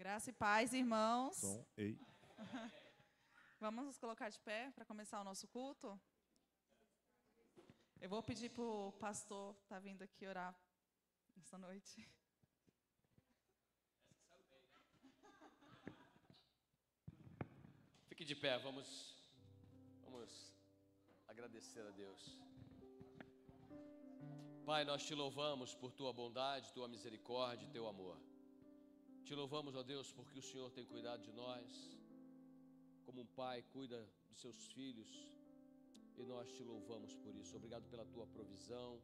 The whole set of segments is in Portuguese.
Graça e paz, irmãos. Som, ei. Vamos nos colocar de pé para começar o nosso culto? Eu vou pedir para o pastor estar vindo aqui orar nessa noite. Fique de pé, vamos agradecer a Deus. Pai, nós te louvamos por tua bondade, tua misericórdia e teu amor. Te louvamos, ó Deus, porque o Senhor tem cuidado de nós, como um pai cuida de seus filhos, e nós te louvamos por isso. Obrigado pela tua provisão,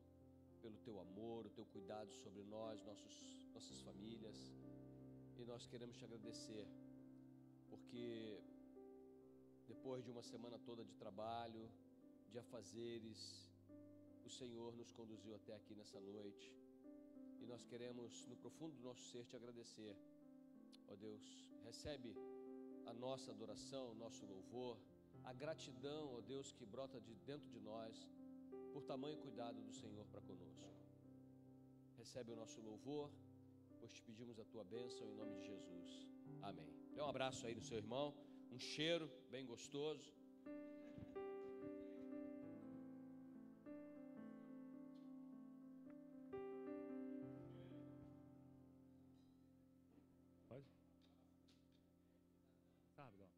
pelo teu amor, o teu cuidado sobre nós, nossas famílias, e nós queremos te agradecer, porque depois de uma semana toda de trabalho, de afazeres, o Senhor nos conduziu até aqui nessa noite, e nós queremos, no profundo do nosso ser, te agradecer. Ó Deus, recebe a nossa adoração, o nosso louvor, a gratidão, ó Deus, que brota de dentro de nós, por tamanho cuidado do Senhor para conosco. Recebe o nosso louvor, pois te pedimos a tua bênção em nome de Jesus. Amém. Dê um abraço aí no seu irmão, um cheiro bem gostoso. Pode? Tá, rapidão.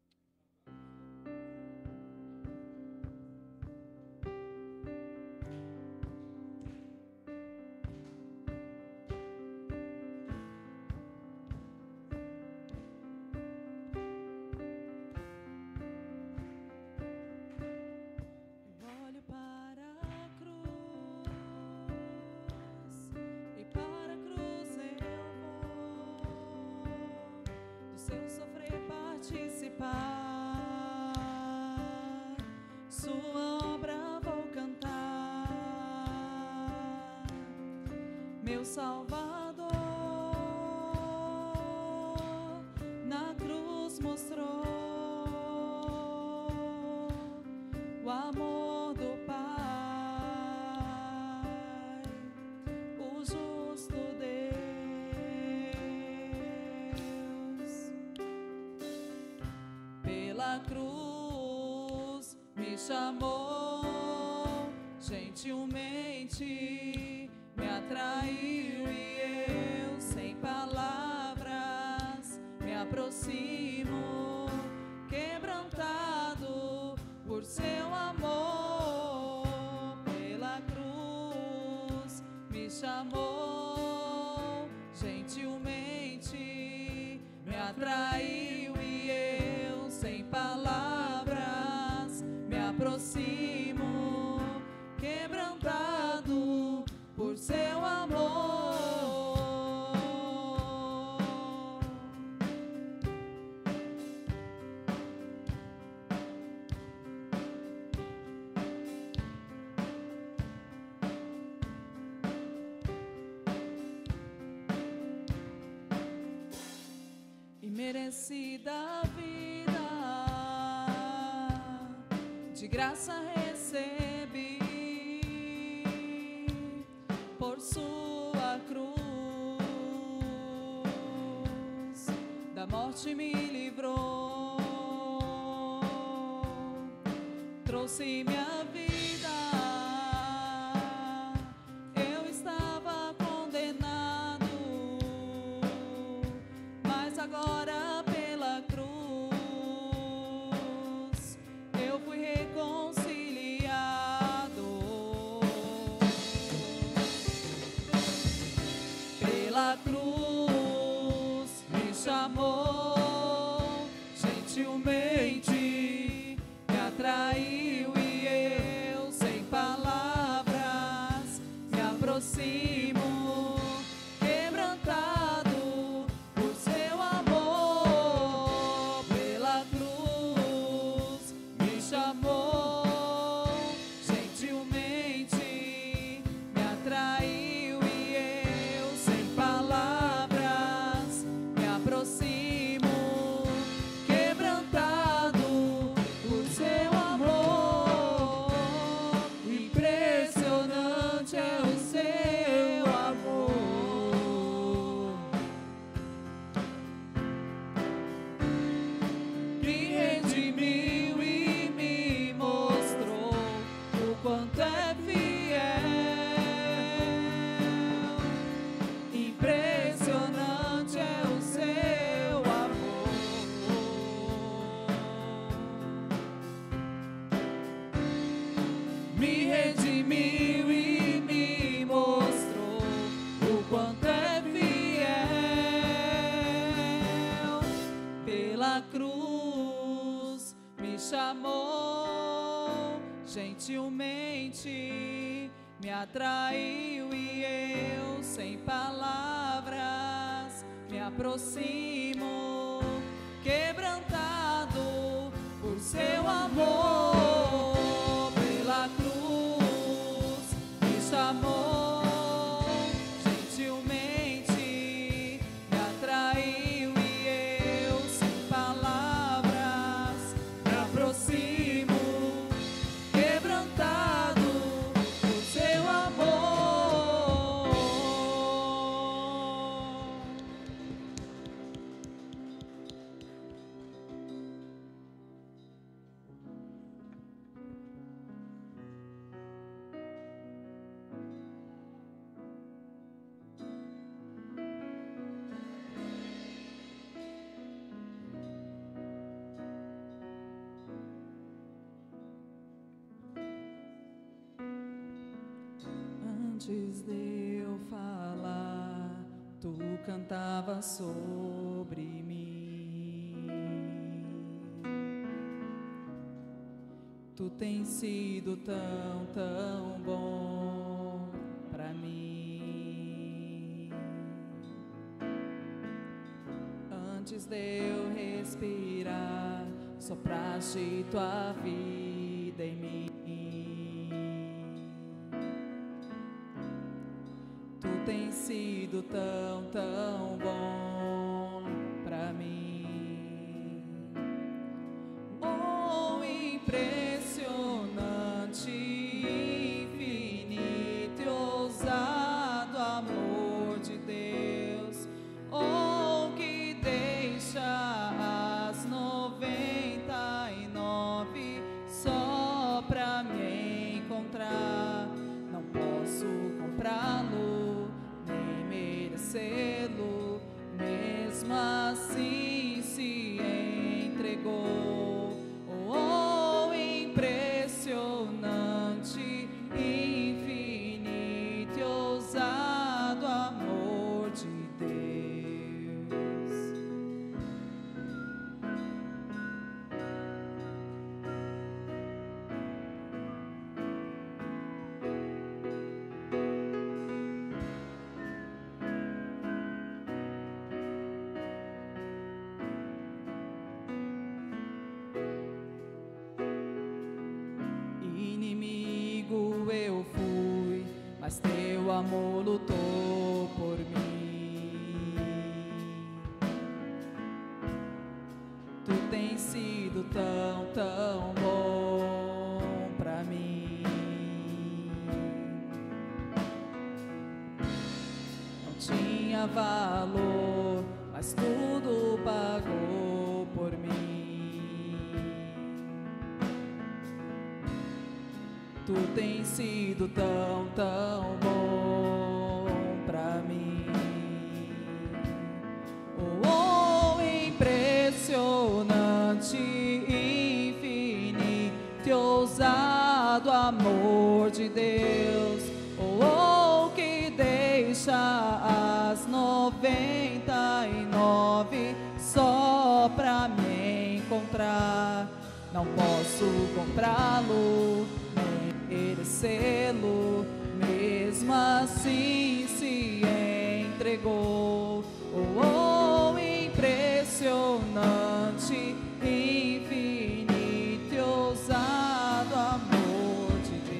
Sua obra vou cantar, meu Salvador na cruz mostrou o amor do Pai, o justo Deus. Pela cruz me chamou, gentilmente me atraiu, e eu, sem palavras, me aproximo, quebrantado por seu amor. Pela cruz me chamou, gentilmente me atraiu, e eu, sem palavras, me aproximo, quebrantado por seu amor. Imerecida vida, de graça recebi, por sua cruz, da morte me livrou, trouxe minha vida, eu estava condenado, mas agora pela cruz eu fui reconciliado. Pela cruz me chamou, gentilmente me atraiu, e eu, sem palavras, me aproximo, quebrantado por seu amor. Pela cruz me chamou, gentilmente me atraiu, e eu, sem palavras, me aproximo, quebrantado por seu amor. Impressionante é o seu gentilmente me atraiu e eu, sem palavras, me aproximo, quebrantado por seu amor, pela cruz me chamou, gentilmente me atraiu e eu, sem palavras, me aproximo, quebrantado por seu amor. Antes de eu falar, tu cantava sobre mim. Tu tens sido tão, tão bom pra mim. Antes de eu respirar, sopraste tua vida em mim. Tu tens sido tão, tão bom pra mim. Oh, impressionante, infinito e ousado amor de Deus. Oh, que deixa as 99 só pra me encontrar. Não posso comprá-lo, nem merecê-lo, mesmo assim se entregou. Oh, impressionante, infinito e ousado amor de Deus. Inimigo eu fui, mas teu amor lutou por mim. Tu tens sido tão, tão bom pra mim. Não tinha valor, mas tudo pagou por mim. Tu tens sido tão, tão bom pra mim. Oh, impressionante, infinito e ousado amor de Deus. Oh, que deixa as 99 só pra me encontrar. Não posso comprá-lo, merecê-lo, mesmo assim se entregou. Oh, impressionante, infinito e ousado amor de Deus.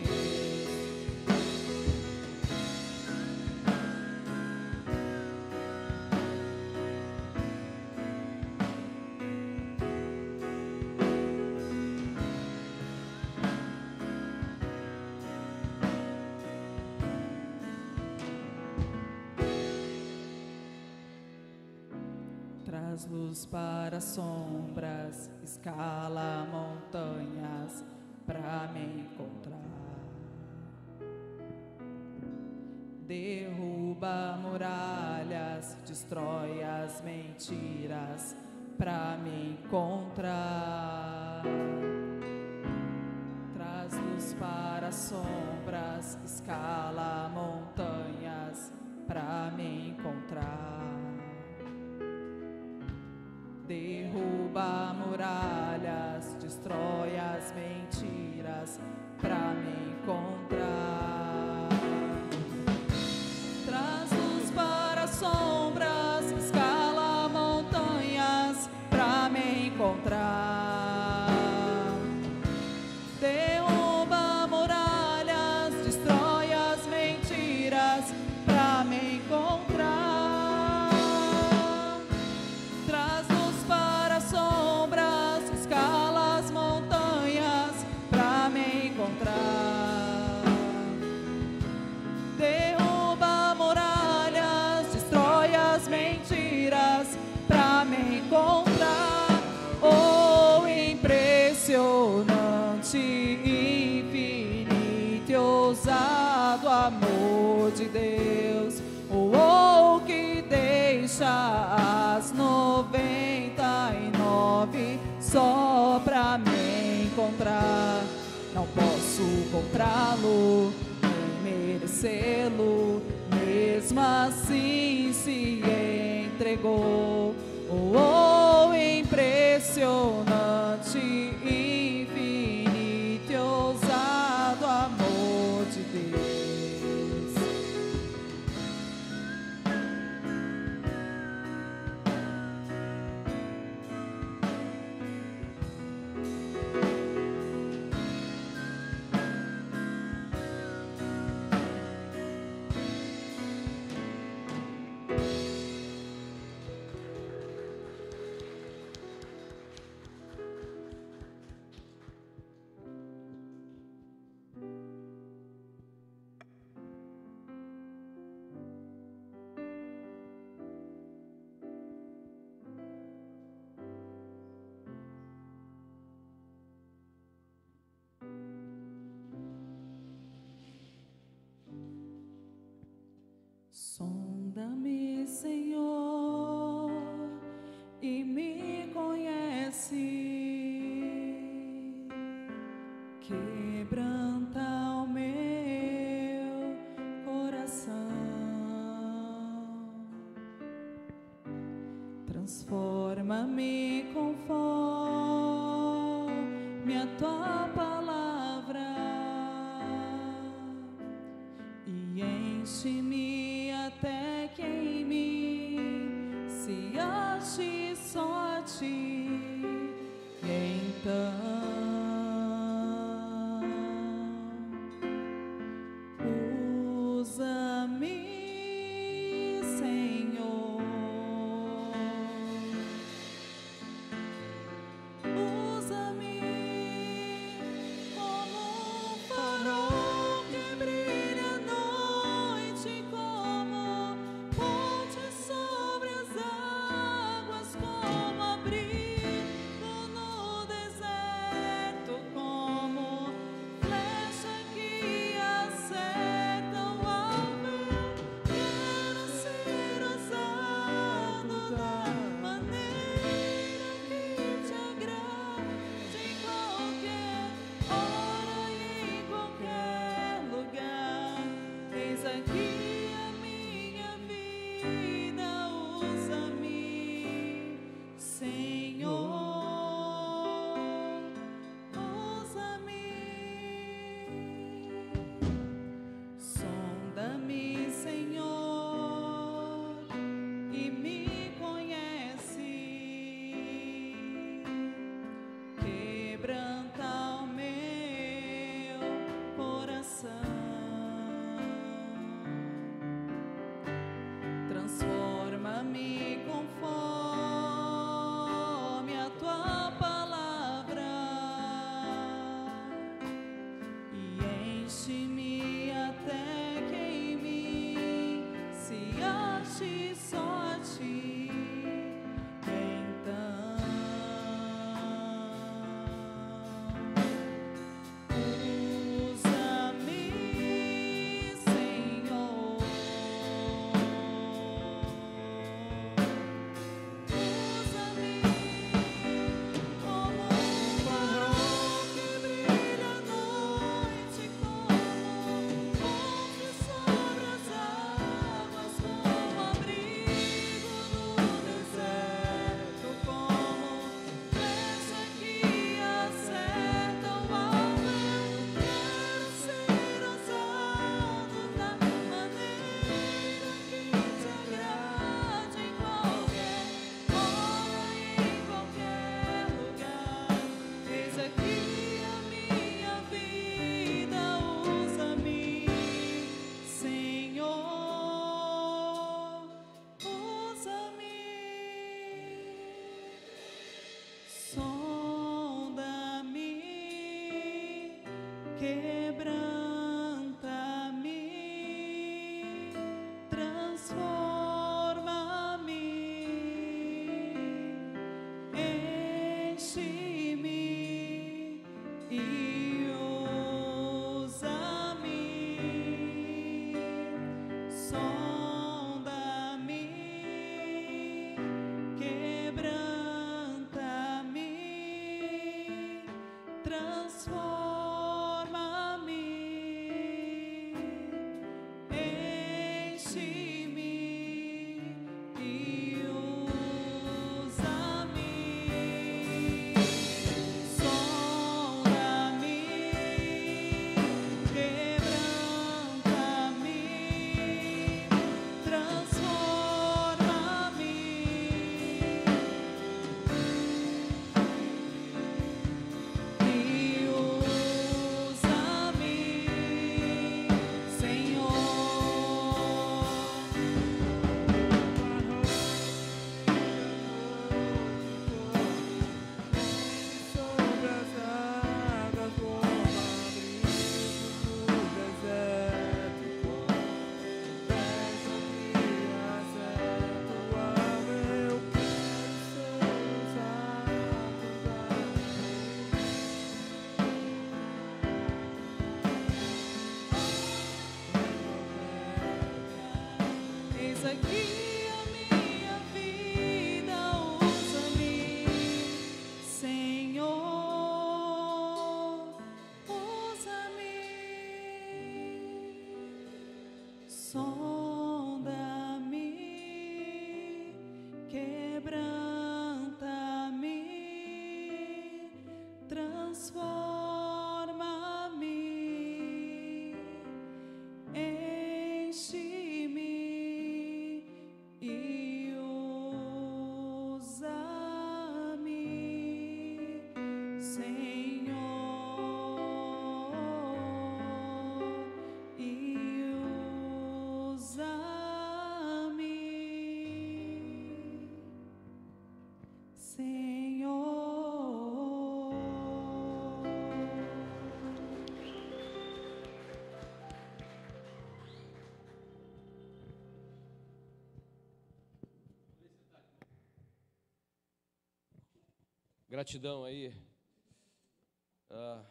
Traz luz para sombras, escala montanhas pra me encontrar. Derruba muralhas, destrói as mentiras pra me encontrar. Traz luz para sombras, escala montanhas pra me encontrar. Derruba muralhas, destrói as mentiras pra encontrar o impressionante, infinito e ousado amor de Deus, o que deixa as 99 só pra me encontrar. Não posso comprá-lo, nem merecê-lo, mesmo assim se entregou. Oh, impressionante, infinito e ousado amor de Deus. Sonda-me, Senhor, e me conhece. Quebranta o meu coração. Transforma-me conforme a tua palavra e enche-me até que em mim se ache só a ti. E então usa-me, Senhor, usa-me como um farol que brilha à noite, como ponte sobre as águas, como abrigo no deserto, como flecha que acerta o alvo. Quero ser usado da maneira que te agrade, em qualquer hora e em qualquer lugar. Eis aqui a minha vida, usa-me, Senhor, usa-me. Sonda-me, Senhor, e me conhece. Quebranta o meu coração. Transforma-me conforme a tua palavra e enche-me até que em mim se ache só a ti. Então usa-me, Senhor. aqui a minha vida, usa-me, Senhor, usa-me, sonda-me, quebranta-me, transforma-me, enche-me e usa-me, Senhor, e usa-me, Senhor. Gratidão aí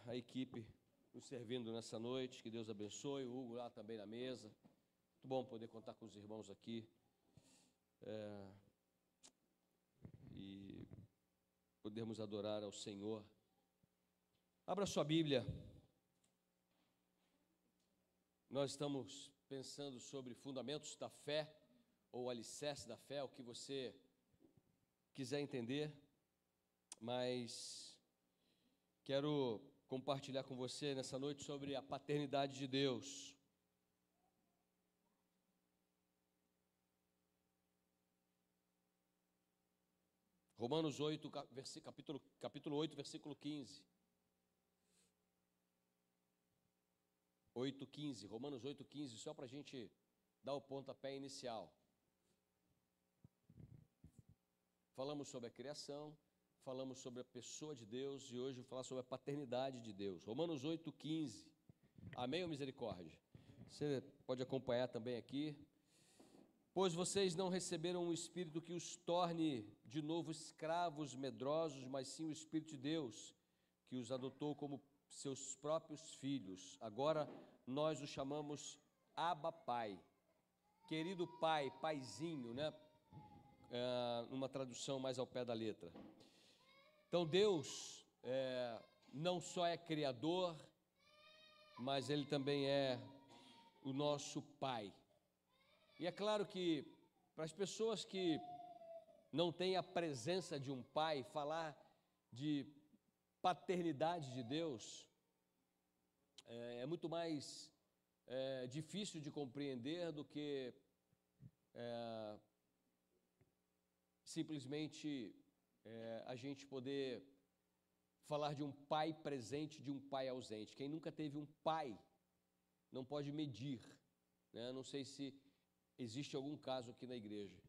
a equipe nos servindo nessa noite, que Deus abençoe, o Hugo lá também na mesa. Muito bom poder contar com os irmãos aqui e podermos adorar ao Senhor. Abra sua Bíblia. Nós estamos pensando sobre fundamentos da fé, ou alicerce da fé, o que você quiser entender, mas quero compartilhar com você nessa noite sobre a paternidade de Deus. Romanos 8, capítulo 8, versículo 15. 8:15, Romanos 8:15, só para a gente dar o pontapé inicial. Falamos sobre a criação, falamos sobre a pessoa de Deus e hoje vou falar sobre a paternidade de Deus. Romanos 8:15. Amém ou misericórdia? Você pode acompanhar também aqui. Pois vocês não receberam um espírito que os torne de novo escravos medrosos, mas sim o Espírito de Deus, que os adotou como seus próprios filhos. Agora nós o chamamos Abba Pai. Querido Pai, Paizinho, né? Numa tradução mais ao pé da letra. Então Deus não só é Criador, mas Ele também é o nosso Pai. E é claro que para as pessoas que não têm a presença de um pai, falar de paternidade de Deus é muito mais difícil de compreender do que simplesmente a gente poder falar de um pai presente, de um pai ausente. Quem nunca teve um pai não pode medir, né? Não sei se existe algum caso aqui na igreja.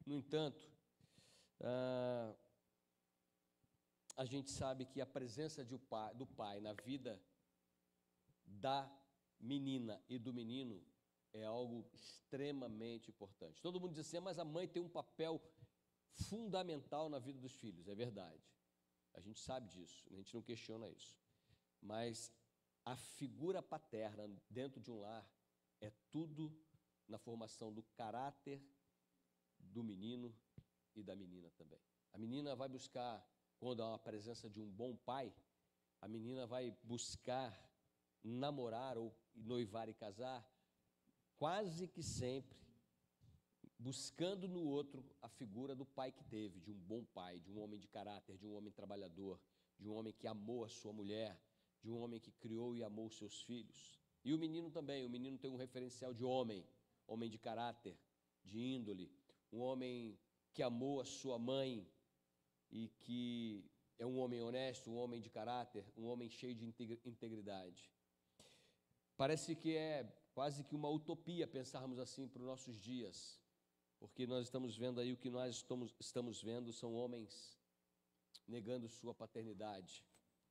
No entanto, a gente sabe que a presença do pai na vida da menina e do menino é algo extremamente importante. Todo mundo diz assim, mas a mãe tem um papel fundamental na vida dos filhos. É verdade. A gente sabe disso, a gente não questiona isso. Mas a figura paterna dentro de um lar é tudo na formação do caráter do menino e da menina também. A menina vai buscar, quando há a presença de um bom pai, a menina vai buscar namorar ou noivar e casar, quase que sempre buscando no outro a figura do pai que teve, de um bom pai, de um homem de caráter, de um homem trabalhador, de um homem que amou a sua mulher, de um homem que criou e amou os seus filhos. E o menino também, o menino tem um referencial de homem de caráter, de índole, um homem que amou a sua mãe e que é um homem honesto, um homem de caráter, um homem cheio de integridade. Parece que é quase que uma utopia pensarmos assim para os nossos dias, porque nós estamos vendo aí o que nós estamos vendo são homens negando sua paternidade.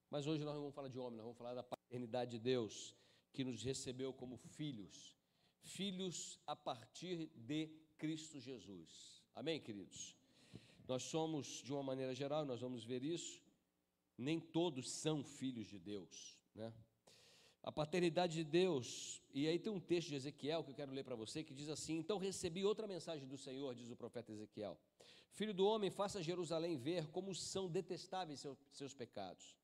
Mas hoje nós não vamos falar de homem, nós vamos falar da paternidade de Deus, que nos recebeu como filhos, filhos a partir de Cristo Jesus. Amém, queridos? Nós somos, de uma maneira geral, nós vamos ver isso, nem todos são filhos de Deus, né? A paternidade de Deus, e aí tem um texto de Ezequiel que eu quero ler para você, que diz assim: então recebi outra mensagem do Senhor, diz o profeta Ezequiel: filho do homem, faça Jerusalém ver como são detestáveis seus pecados.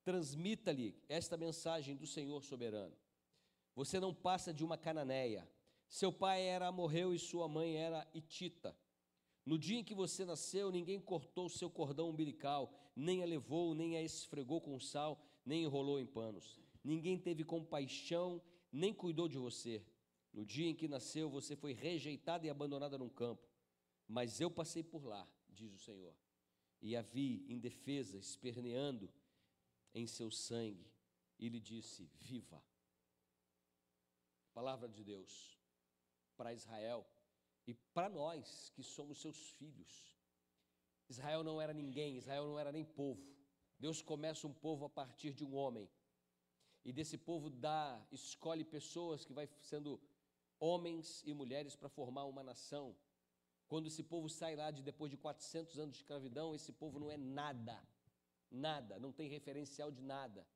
Transmita-lhe esta mensagem do Senhor soberano: você não passa de uma cananeia. Seu pai era amorreu e sua mãe era hitita. No dia em que você nasceu, ninguém cortou o seu cordão umbilical, nem a levou, nem a esfregou com sal, nem enrolou em panos. Ninguém teve compaixão, nem cuidou de você. No dia em que nasceu, você foi rejeitada e abandonada num campo. Mas eu passei por lá, diz o Senhor, e a vi indefesa, esperneando em seu sangue, e lhe disse: viva. Palavra de Deus para Israel e para nós que somos seus filhos. Israel não era ninguém, Israel não era nem povo. Deus começa um povo a partir de um homem, e desse povo escolhe pessoas que vai sendo homens e mulheres para formar uma nação. Quando esse povo sai lá depois de 400 anos de escravidão, esse povo não é nada, nada, não tem referencial de nada,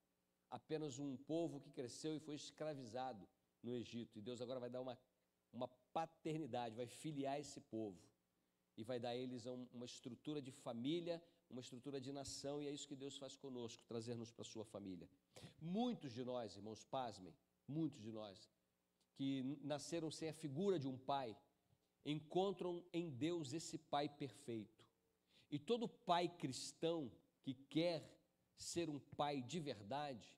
apenas um povo que cresceu e foi escravizado no Egito, e Deus agora vai dar uma paternidade, vai filiar esse povo, e vai dar a eles uma estrutura de família, uma estrutura de nação, e é isso que Deus faz conosco, trazer-nos para a sua família. Muitos de nós, irmãos, pasmem, muitos de nós, que nasceram sem a figura de um pai, encontram em Deus esse pai perfeito. E todo pai cristão que quer ser um pai de verdade,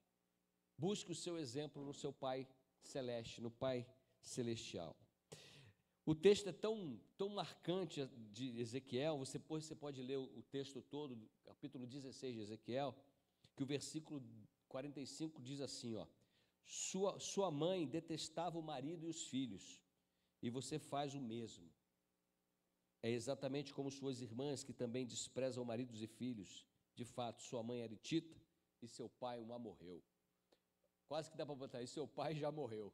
busque o seu exemplo no seu pai celeste, no pai celestial. O texto é tão marcante de Ezequiel, você pode ler o texto todo, capítulo 16 de Ezequiel, que o versículo 45 diz assim, ó: sua mãe detestava o marido e os filhos, e você faz o mesmo. É exatamente como suas irmãs, que também desprezam maridos e filhos. De fato, sua mãe era hitita e seu pai um amorreu. Quase que dá para botar aí, seu pai já morreu.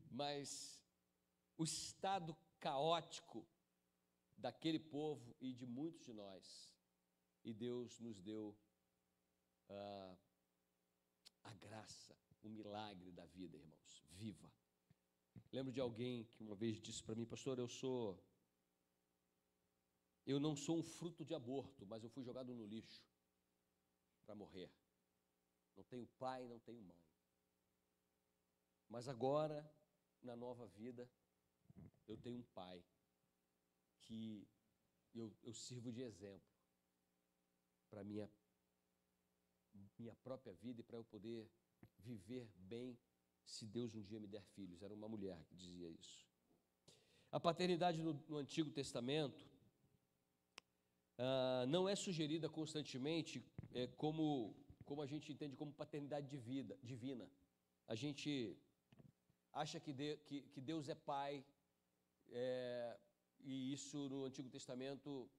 Mas o estado caótico daquele povo e de muitos de nós, e Deus nos deu a graça, o milagre da vida, irmãos, viva. Lembro de alguém que uma vez disse para mim: pastor, eu não sou um fruto de aborto, mas eu fui jogado no lixo para morrer. Não tenho pai, não tenho mãe. Mas agora, na nova vida, eu tenho um pai que eu sirvo de exemplo para minha própria vida e para eu poder viver bem, se Deus um dia me der filhos. Era uma mulher que dizia isso. A paternidade no Antigo Testamento não é sugerida constantemente como a gente entende como paternidade divina. A gente acha que Deus é pai, e isso no Antigo Testamento,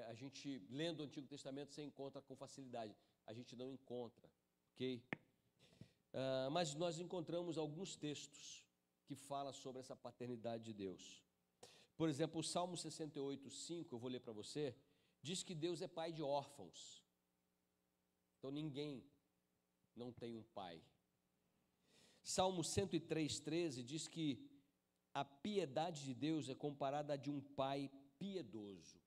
a gente, lendo o Antigo Testamento, você encontra com facilidade. A gente não encontra, ok? Mas nós encontramos alguns textos que falam sobre essa paternidade de Deus. Por exemplo, o Salmo 68, 5, eu vou ler para você, diz que Deus é pai de órfãos. Então ninguém não tem um pai. Salmo 103, 13 diz que a piedade de Deus é comparada a de um pai piedoso,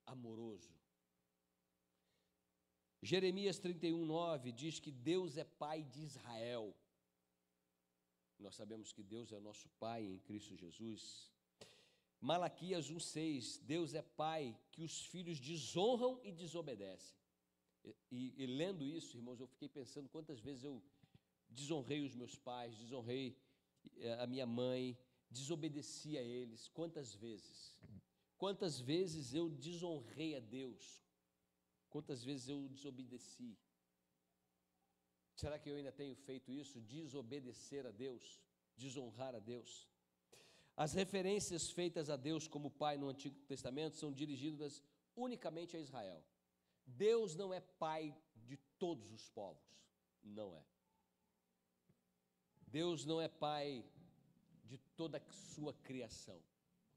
amoroso. Jeremias 31, 9 diz que Deus é pai de Israel. Nós sabemos que Deus é o nosso pai em Cristo Jesus. Malaquias 1,6, Deus é pai que os filhos desonram e desobedecem. E lendo isso, irmãos, eu fiquei pensando quantas vezes eu desonrei os meus pais, desonrei a minha mãe, desobedeci a eles. Quantas vezes? Quantas vezes eu desonrei a Deus? Quantas vezes eu desobedeci? Será que eu ainda tenho feito isso? Desobedecer a Deus? Desonrar a Deus? As referências feitas a Deus como pai no Antigo Testamento são dirigidas unicamente a Israel. Deus não é pai de todos os povos, não é. Deus não é pai de toda a sua criação,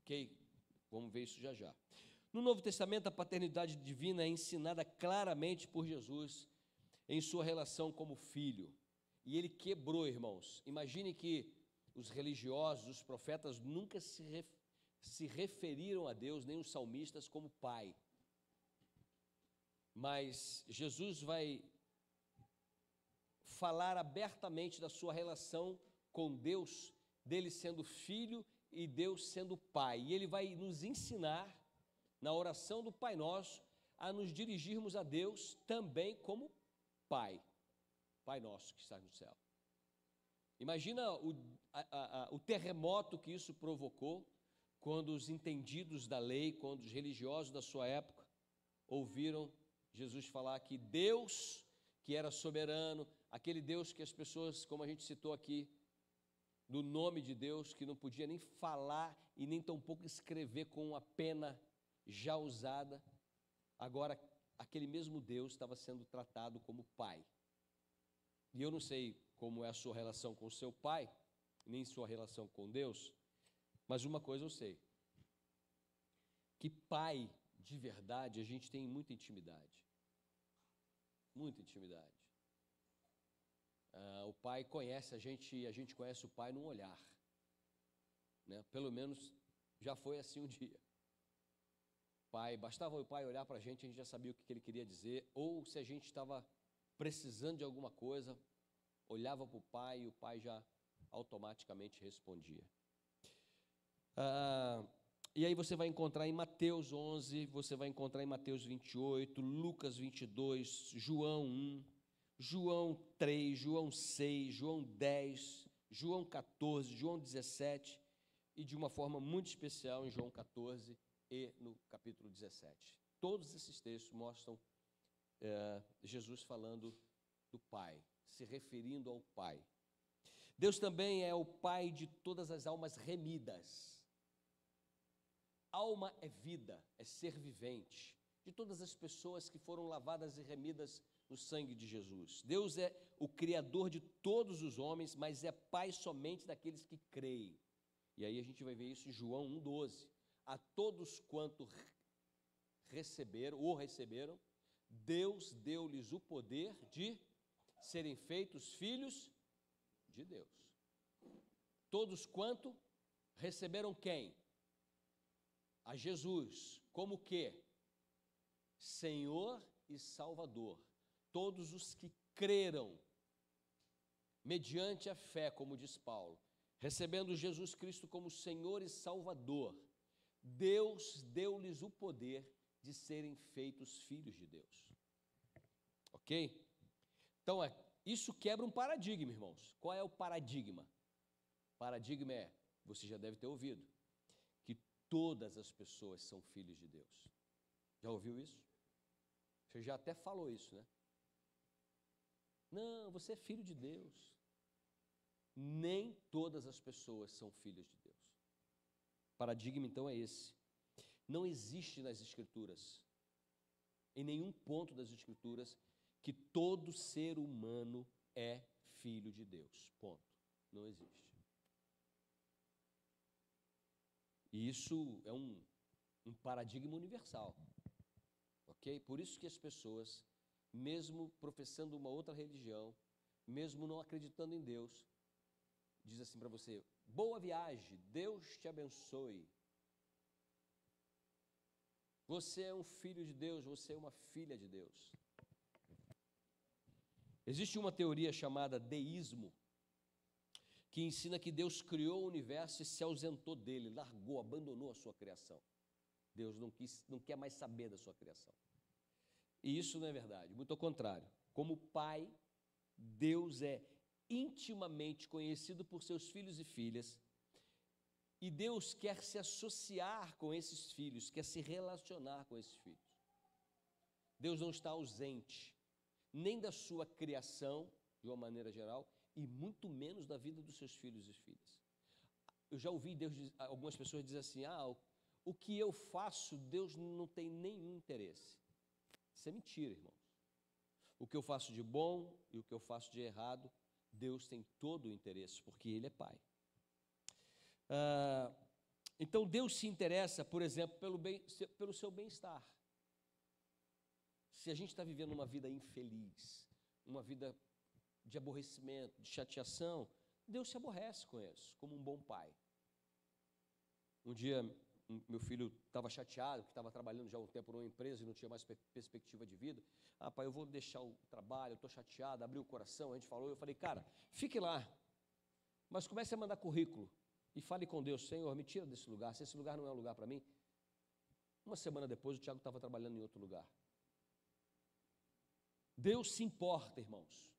ok? Vamos ver isso já já. No Novo Testamento, a paternidade divina é ensinada claramente por Jesus. em sua relação como filho. E ele quebrou, irmãos. Imagine que os religiosos, os profetas, nunca se referiram a Deus, nem os salmistas, como pai. Mas Jesus vai falar abertamente da sua relação com Deus, dele sendo filho e Deus sendo pai. E ele vai nos ensinar, na oração do Pai Nosso, a nos dirigirmos a Deus também como pai. Pai nosso que está no céu. Imagina o terremoto que isso provocou quando os entendidos da lei, quando os religiosos da sua época ouviram Jesus falar que Deus, que era soberano, aquele Deus que as pessoas, como a gente citou aqui, do nome de Deus, que não podia nem falar e nem tampouco escrever com a pena já usada, agora aquele mesmo Deus estava sendo tratado como pai. E eu não sei como é a sua relação com o seu pai, nem sua relação com Deus, mas uma coisa eu sei, que pai de verdade a gente tem muita intimidade. Muita intimidade. O pai conhece a gente e a gente conhece o pai num olhar, né? Pelo menos já foi assim um dia. Bastava o pai olhar para a gente já sabia o que ele queria dizer, ou se a gente estava precisando de alguma coisa, olhava para o pai e o pai já automaticamente respondia. E aí você vai encontrar em Mateus 11, você vai encontrar em Mateus 28, Lucas 22, João 1, João 3, João 6, João 10, João 14, João 17 e de uma forma muito especial em João 14 e no capítulo 17. Todos esses textos mostram Jesus falando do Pai, se referindo ao Pai. Deus também é o Pai de todas as almas remidas. Alma é vida, é ser vivente, de todas as pessoas que foram lavadas e remidas no sangue de Jesus. Deus é o Criador de todos os homens, mas é Pai somente daqueles que creem. E aí a gente vai ver isso em João 1,12. A todos quanto receberam, Deus deu-lhes o poder de serem feitos filhos de Deus. Todos quanto receberam quem? A Jesus, como que? Senhor e Salvador. Todos os que creram, mediante a fé, como diz Paulo, recebendo Jesus Cristo como Senhor e Salvador, Deus deu-lhes o poder de serem feitos filhos de Deus. Ok? Então, isso quebra um paradigma, irmãos. Qual é o paradigma? O paradigma você já deve ter ouvido, que todas as pessoas são filhos de Deus. Já ouviu isso? Você já até falou isso, né? Não, você é filho de Deus. Nem todas as pessoas são filhas de Deus. O paradigma, então, é esse. Não existe nas Escrituras, em nenhum ponto das Escrituras, que todo ser humano é filho de Deus. Ponto. Não existe. E isso é um paradigma universal. Ok? Por isso que as pessoas, mesmo professando uma outra religião, mesmo não acreditando em Deus, diz assim para você: boa viagem, Deus te abençoe. Você é um filho de Deus, você é uma filha de Deus. Existe uma teoria chamada deísmo, que ensina que Deus criou o universo e se ausentou dele, largou, abandonou a sua criação. Deus não quer mais saber da sua criação. E isso não é verdade, muito ao contrário. Como Pai, Deus é intimamente conhecido por seus filhos e filhas, e Deus quer se associar com esses filhos, quer se relacionar com esses filhos. Deus não está ausente, nem da sua criação, de uma maneira geral, e muito menos da vida dos seus filhos e filhas. Eu já ouvi algumas pessoas dizer assim: o que eu faço, Deus não tem nenhum interesse. Isso é mentira, irmãos. O que eu faço de bom e o que eu faço de errado, Deus tem todo o interesse, porque Ele é Pai. Então Deus se interessa, por exemplo, pelo seu bem-estar. Se a gente está vivendo uma vida infeliz, uma vida de aborrecimento, de chateação, Deus se aborrece com isso, como um bom pai. Um dia, meu filho estava chateado, que estava trabalhando já há um tempo numa empresa e não tinha mais perspectiva de vida. Ah, pai, eu vou deixar o trabalho, eu estou chateado, abriu o coração, a gente falou, eu falei, cara, fique lá, mas comece a mandar currículo e fale com Deus, Senhor, me tira desse lugar, se esse lugar não é um lugar para mim. Uma semana depois, o Tiago estava trabalhando em outro lugar. Deus se importa, irmãos,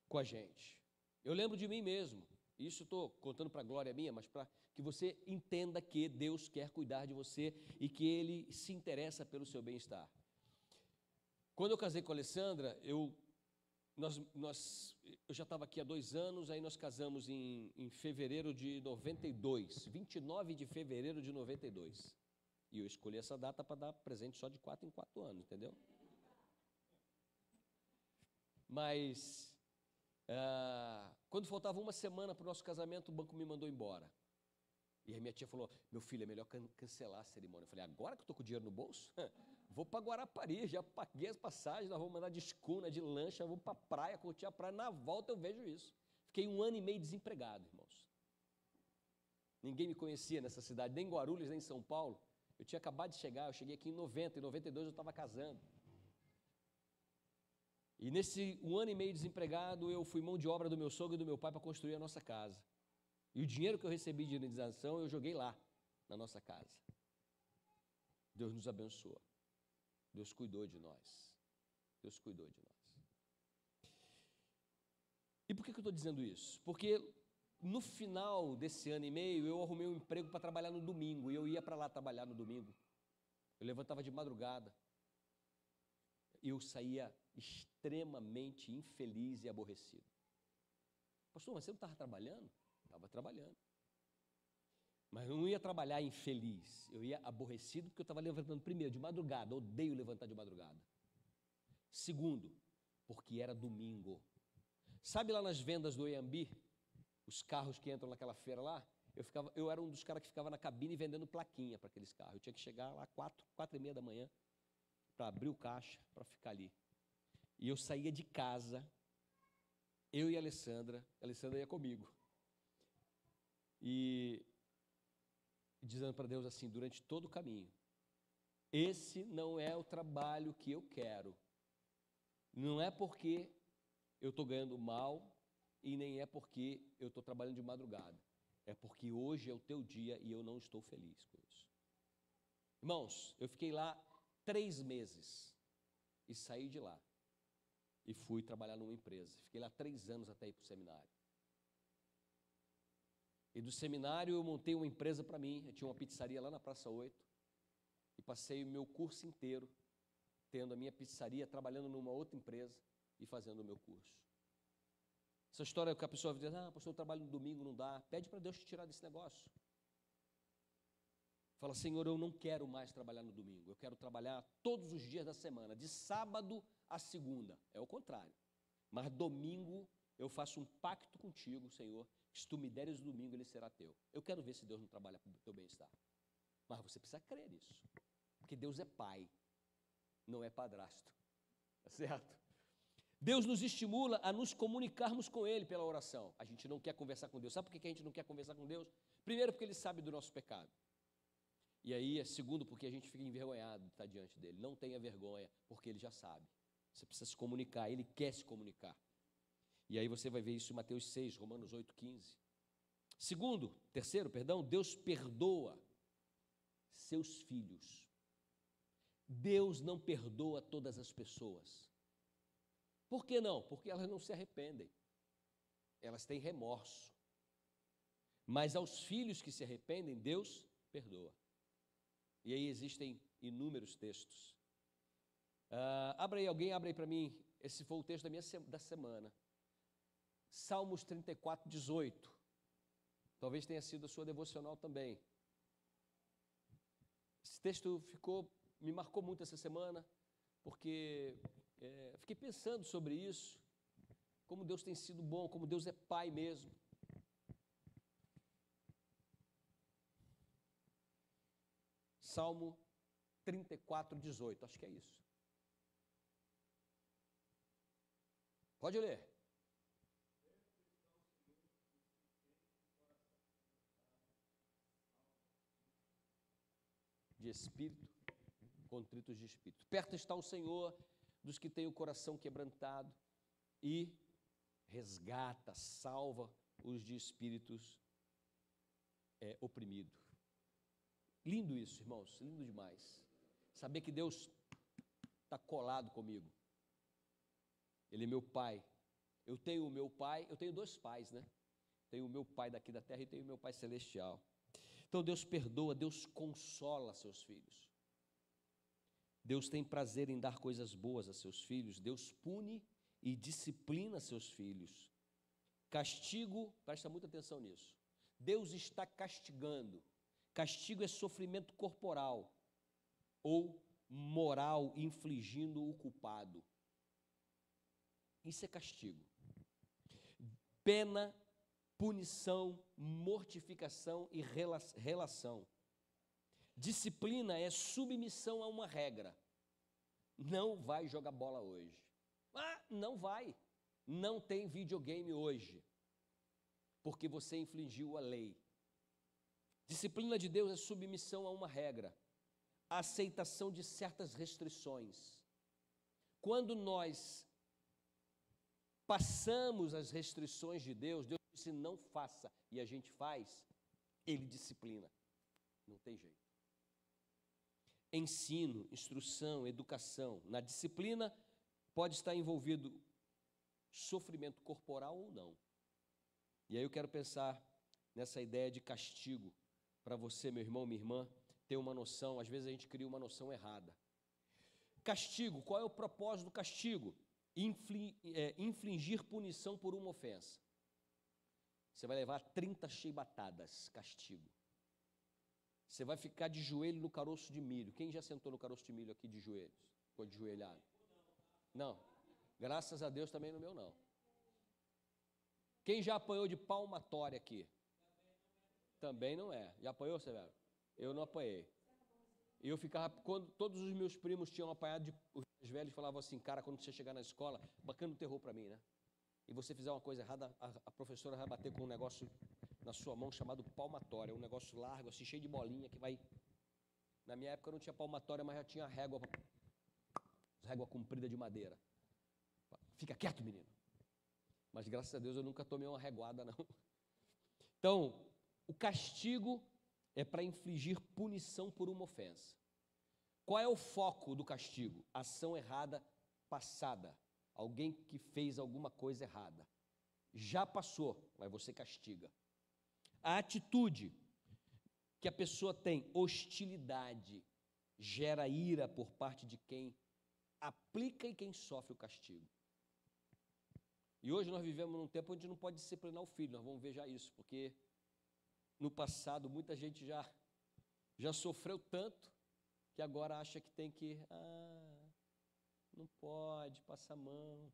com a gente. Eu lembro de mim mesmo, isso estou contando para a glória minha, mas para que você entenda que Deus quer cuidar de você e que Ele se interessa pelo seu bem-estar. Quando eu casei com a Alessandra, eu já estava aqui há 2 anos, aí nós casamos em fevereiro de 92, 29 de fevereiro de 92. E eu escolhi essa data para dar presente só de 4 em 4 anos, entendeu? Mas, quando faltava uma semana para o nosso casamento, o banco me mandou embora. E aí minha tia falou, meu filho, é melhor cancelar a cerimônia. Eu falei, agora que eu estou com o dinheiro no bolso, vou para Guarapari, já paguei as passagens, nós vamos mandar de escuna, de lancha, vou para a praia, curtir a praia, na volta eu vejo isso. Fiquei 1 ano e meio desempregado, irmãos. Ninguém me conhecia nessa cidade, nem em Guarulhos, nem em São Paulo. Eu tinha acabado de chegar, eu cheguei aqui em 90, em 92 eu estava casando. E nesse 1 ano e meio desempregado, eu fui mão de obra do meu sogro e do meu pai para construir a nossa casa. E o dinheiro que eu recebi de indenização, eu joguei lá, na nossa casa. Deus nos abençoou. Deus cuidou de nós. Deus cuidou de nós. E por que eu estou dizendo isso? Porque no final desse ano e meio, eu arrumei um emprego para trabalhar no domingo. E eu ia para lá trabalhar no domingo. Eu levantava de madrugada. E eu saía extremamente infeliz e aborrecido. Pastor, mas você não estava trabalhando? Estava trabalhando. Mas eu não ia trabalhar infeliz. Eu ia aborrecido porque eu estava levantando primeiro de madrugada. Odeio levantar de madrugada. Segundo, porque era domingo. Sabe lá nas vendas do Iambi, os carros que entram naquela feira lá? Eu era um dos caras que ficava na cabine vendendo plaquinha para aqueles carros. Eu tinha que chegar lá 4h30 da manhã para abrir o caixa, para ficar ali. E eu saía de casa, eu e a Alessandra ia comigo. E dizendo para Deus assim, durante todo o caminho, esse não é o trabalho que eu quero. Não é porque eu estou ganhando mal e nem é porque eu estou trabalhando de madrugada. É porque hoje é o teu dia e eu não estou feliz com isso. Irmãos, eu fiquei lá 3 meses e saí de lá. E fui trabalhar numa empresa. Fiquei lá 3 anos até ir para o seminário. E do seminário eu montei uma empresa para mim. Eu tinha uma pizzaria lá na Praça 8. E passei o meu curso inteiro tendo a minha pizzaria, trabalhando numa outra empresa e fazendo o meu curso. Essa história que a pessoa diz, pastor, eu trabalho no domingo, não dá. Pede para Deus te tirar desse negócio. Fala, Senhor, eu não quero mais trabalhar no domingo. Eu quero trabalhar todos os dias da semana, de sábado a segunda. É o contrário. Mas domingo eu faço um pacto contigo, Senhor, que se tu me deres o domingo, ele será teu. Eu quero ver se Deus não trabalha para o teu bem-estar. Mas você precisa crer nisso. Porque Deus é pai, não é padrasto. Tá certo? Deus nos estimula a nos comunicarmos com Ele pela oração. A gente não quer conversar com Deus. Sabe por que a gente não quer conversar com Deus? Primeiro, porque Ele sabe do nosso pecado. E aí, segundo, porque a gente fica envergonhado de estar diante dEle. Não tenha vergonha, porque Ele já sabe. Você precisa se comunicar, Ele quer se comunicar. E aí você vai ver isso em Mateus 6, Romanos 8:15. Terceiro, Deus perdoa seus filhos. Deus não perdoa todas as pessoas. Por que não? Porque elas não se arrependem. Elas têm remorso. Mas aos filhos que se arrependem, Deus perdoa. E aí existem inúmeros textos. Alguém abre aí para mim. Esse foi o texto da semana. Salmos 34, 18. Talvez tenha sido a sua devocional também. Esse texto me marcou muito essa semana, porque fiquei pensando sobre isso, como Deus tem sido bom, como Deus é pai mesmo. Salmo 34, 18, acho que é isso. Pode ler. De espírito, contritos de espírito. Perto está o Senhor dos que têm o coração quebrantado e resgata, salva os de espíritos oprimidos. Lindo isso, irmãos, lindo demais. Saber que Deus está colado comigo. Ele é meu pai. Eu tenho o meu pai, eu tenho dois pais, né? Tenho o meu pai daqui da terra e tenho o meu pai celestial. Então Deus perdoa, Deus consola seus filhos. Deus tem prazer em dar coisas boas a seus filhos. Deus pune e disciplina seus filhos. Castigo, presta muita atenção nisso. Deus está castigando. Castigo é sofrimento corporal ou moral, infligindo o culpado. Isso é castigo. Pena, punição, mortificação e relação. Disciplina é submissão a uma regra. Não vai jogar bola hoje. Não vai. Não tem videogame hoje. Porque você infringiu a lei. Disciplina de Deus é submissão a uma regra. Aceitação de certas restrições. Quando nós passamos as restrições de Deus, Deus disse não faça, e a gente faz, Ele disciplina. Não tem jeito. Ensino, instrução, educação. Na disciplina pode estar envolvido sofrimento corporal ou não. E aí eu quero pensar nessa ideia de castigo, para você, meu irmão, minha irmã, ter uma noção, às vezes a gente cria uma noção errada. Castigo, qual é o propósito do castigo? Infligir punição por uma ofensa. Você vai levar 30 chibatadas, castigo. Você vai ficar de joelho no caroço de milho. Quem já sentou no caroço de milho aqui de joelhos? Ficou de joelhado? Não. Graças a Deus também no meu não. Quem já apanhou de palmatória aqui? Também não é. Já apanhou, Severo? Eu não apanhei. E eu ficava, quando todos os meus primos tinham apanhado, os mais velhos falavam assim, cara, quando você chegar na escola, bacana o terror para mim, né? E você fizer uma coisa errada, a professora vai bater com um negócio na sua mão chamado palmatória, um negócio largo, assim, cheio de bolinha, que vai... Na minha época não tinha palmatória, mas já tinha régua comprida de madeira. Fica quieto, menino. Mas graças a Deus eu nunca tomei uma reguada, não. Então, o castigo é para infligir punição por uma ofensa. Qual é o foco do castigo? Ação errada passada. Alguém que fez alguma coisa errada. Já passou, mas você castiga. A atitude que a pessoa tem, hostilidade, gera ira por parte de quem aplica e quem sofre o castigo. E hoje nós vivemos num tempo onde não pode disciplinar o filho, nós vamos ver já isso, porque no passado muita gente já sofreu tanto que agora acha que tem que, não pode, passa a mão.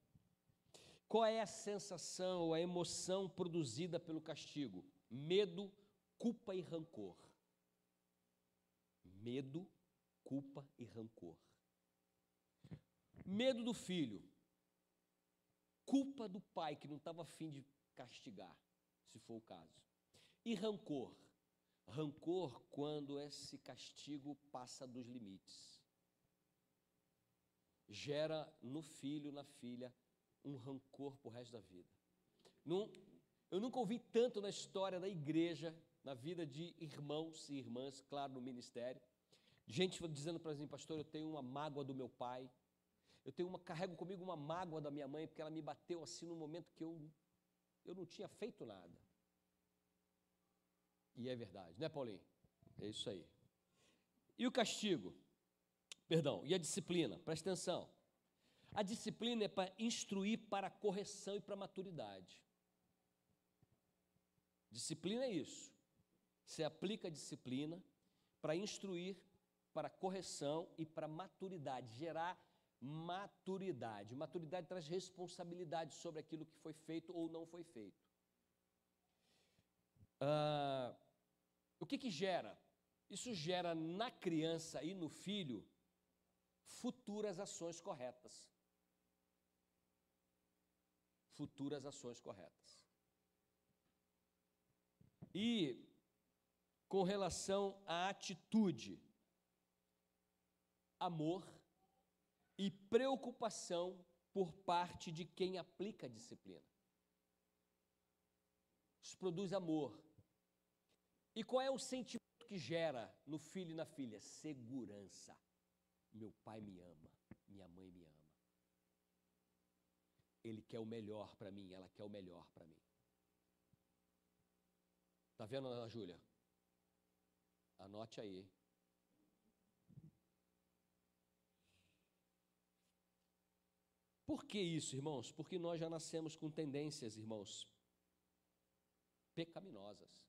Qual é a sensação, a emoção produzida pelo castigo? Medo, culpa e rancor. Medo, culpa e rancor. Medo do filho. Culpa do pai que não estava a fim de castigar, se for o caso. E rancor. Rancor quando esse castigo passa dos limites. Gera no filho, na filha, um rancor para o resto da vida. Eu nunca ouvi tanto na história da igreja, na vida de irmãos e irmãs, claro, no ministério, gente dizendo para mim, pastor, eu tenho uma mágoa do meu pai, carrego comigo uma mágoa da minha mãe, porque ela me bateu assim no momento que eu não tinha feito nada. E é verdade, né, Paulinho? É isso aí. E o castigo? Perdão, e a disciplina? Presta atenção. A disciplina é para instruir para a correção e para a maturidade. Disciplina é isso. Você aplica a disciplina para instruir para a correção e para a maturidade, gerar maturidade. Maturidade traz responsabilidade sobre aquilo que foi feito ou não foi feito. O que gera? Isso gera na criança e no filho futuras ações corretas. futuras ações corretas. E com relação à atitude, amor e preocupação por parte de quem aplica a disciplina. Isso produz amor. E qual é o sentimento que gera no filho e na filha? Segurança. Meu pai me ama, minha mãe me ama. Ele quer o melhor para mim, ela quer o melhor para mim. Tá vendo, Ana Júlia? Anote aí. Por que isso, irmãos? Porque nós já nascemos com tendências, irmãos, pecaminosas.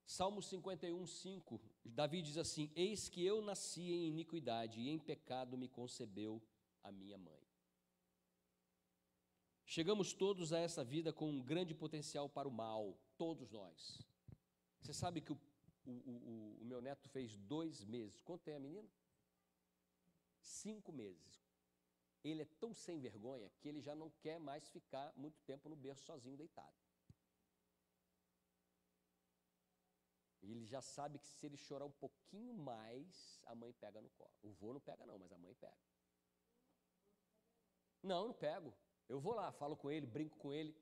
Salmo 51, 5, Davi diz assim: eis que eu nasci em iniquidade, e em pecado me concebeu a minha mãe. Chegamos todos a essa vida com um grande potencial para o mal, todos nós. Você sabe que o meu neto fez 2 meses. Quanto tem a menina? 5 meses. Ele é tão sem vergonha que ele já não quer mais ficar muito tempo no berço sozinho, deitado. Ele já sabe que se ele chorar um pouquinho mais, a mãe pega no colo. O vô não pega não, mas a mãe pega. Não pego. Eu vou lá, falo com ele, brinco com ele,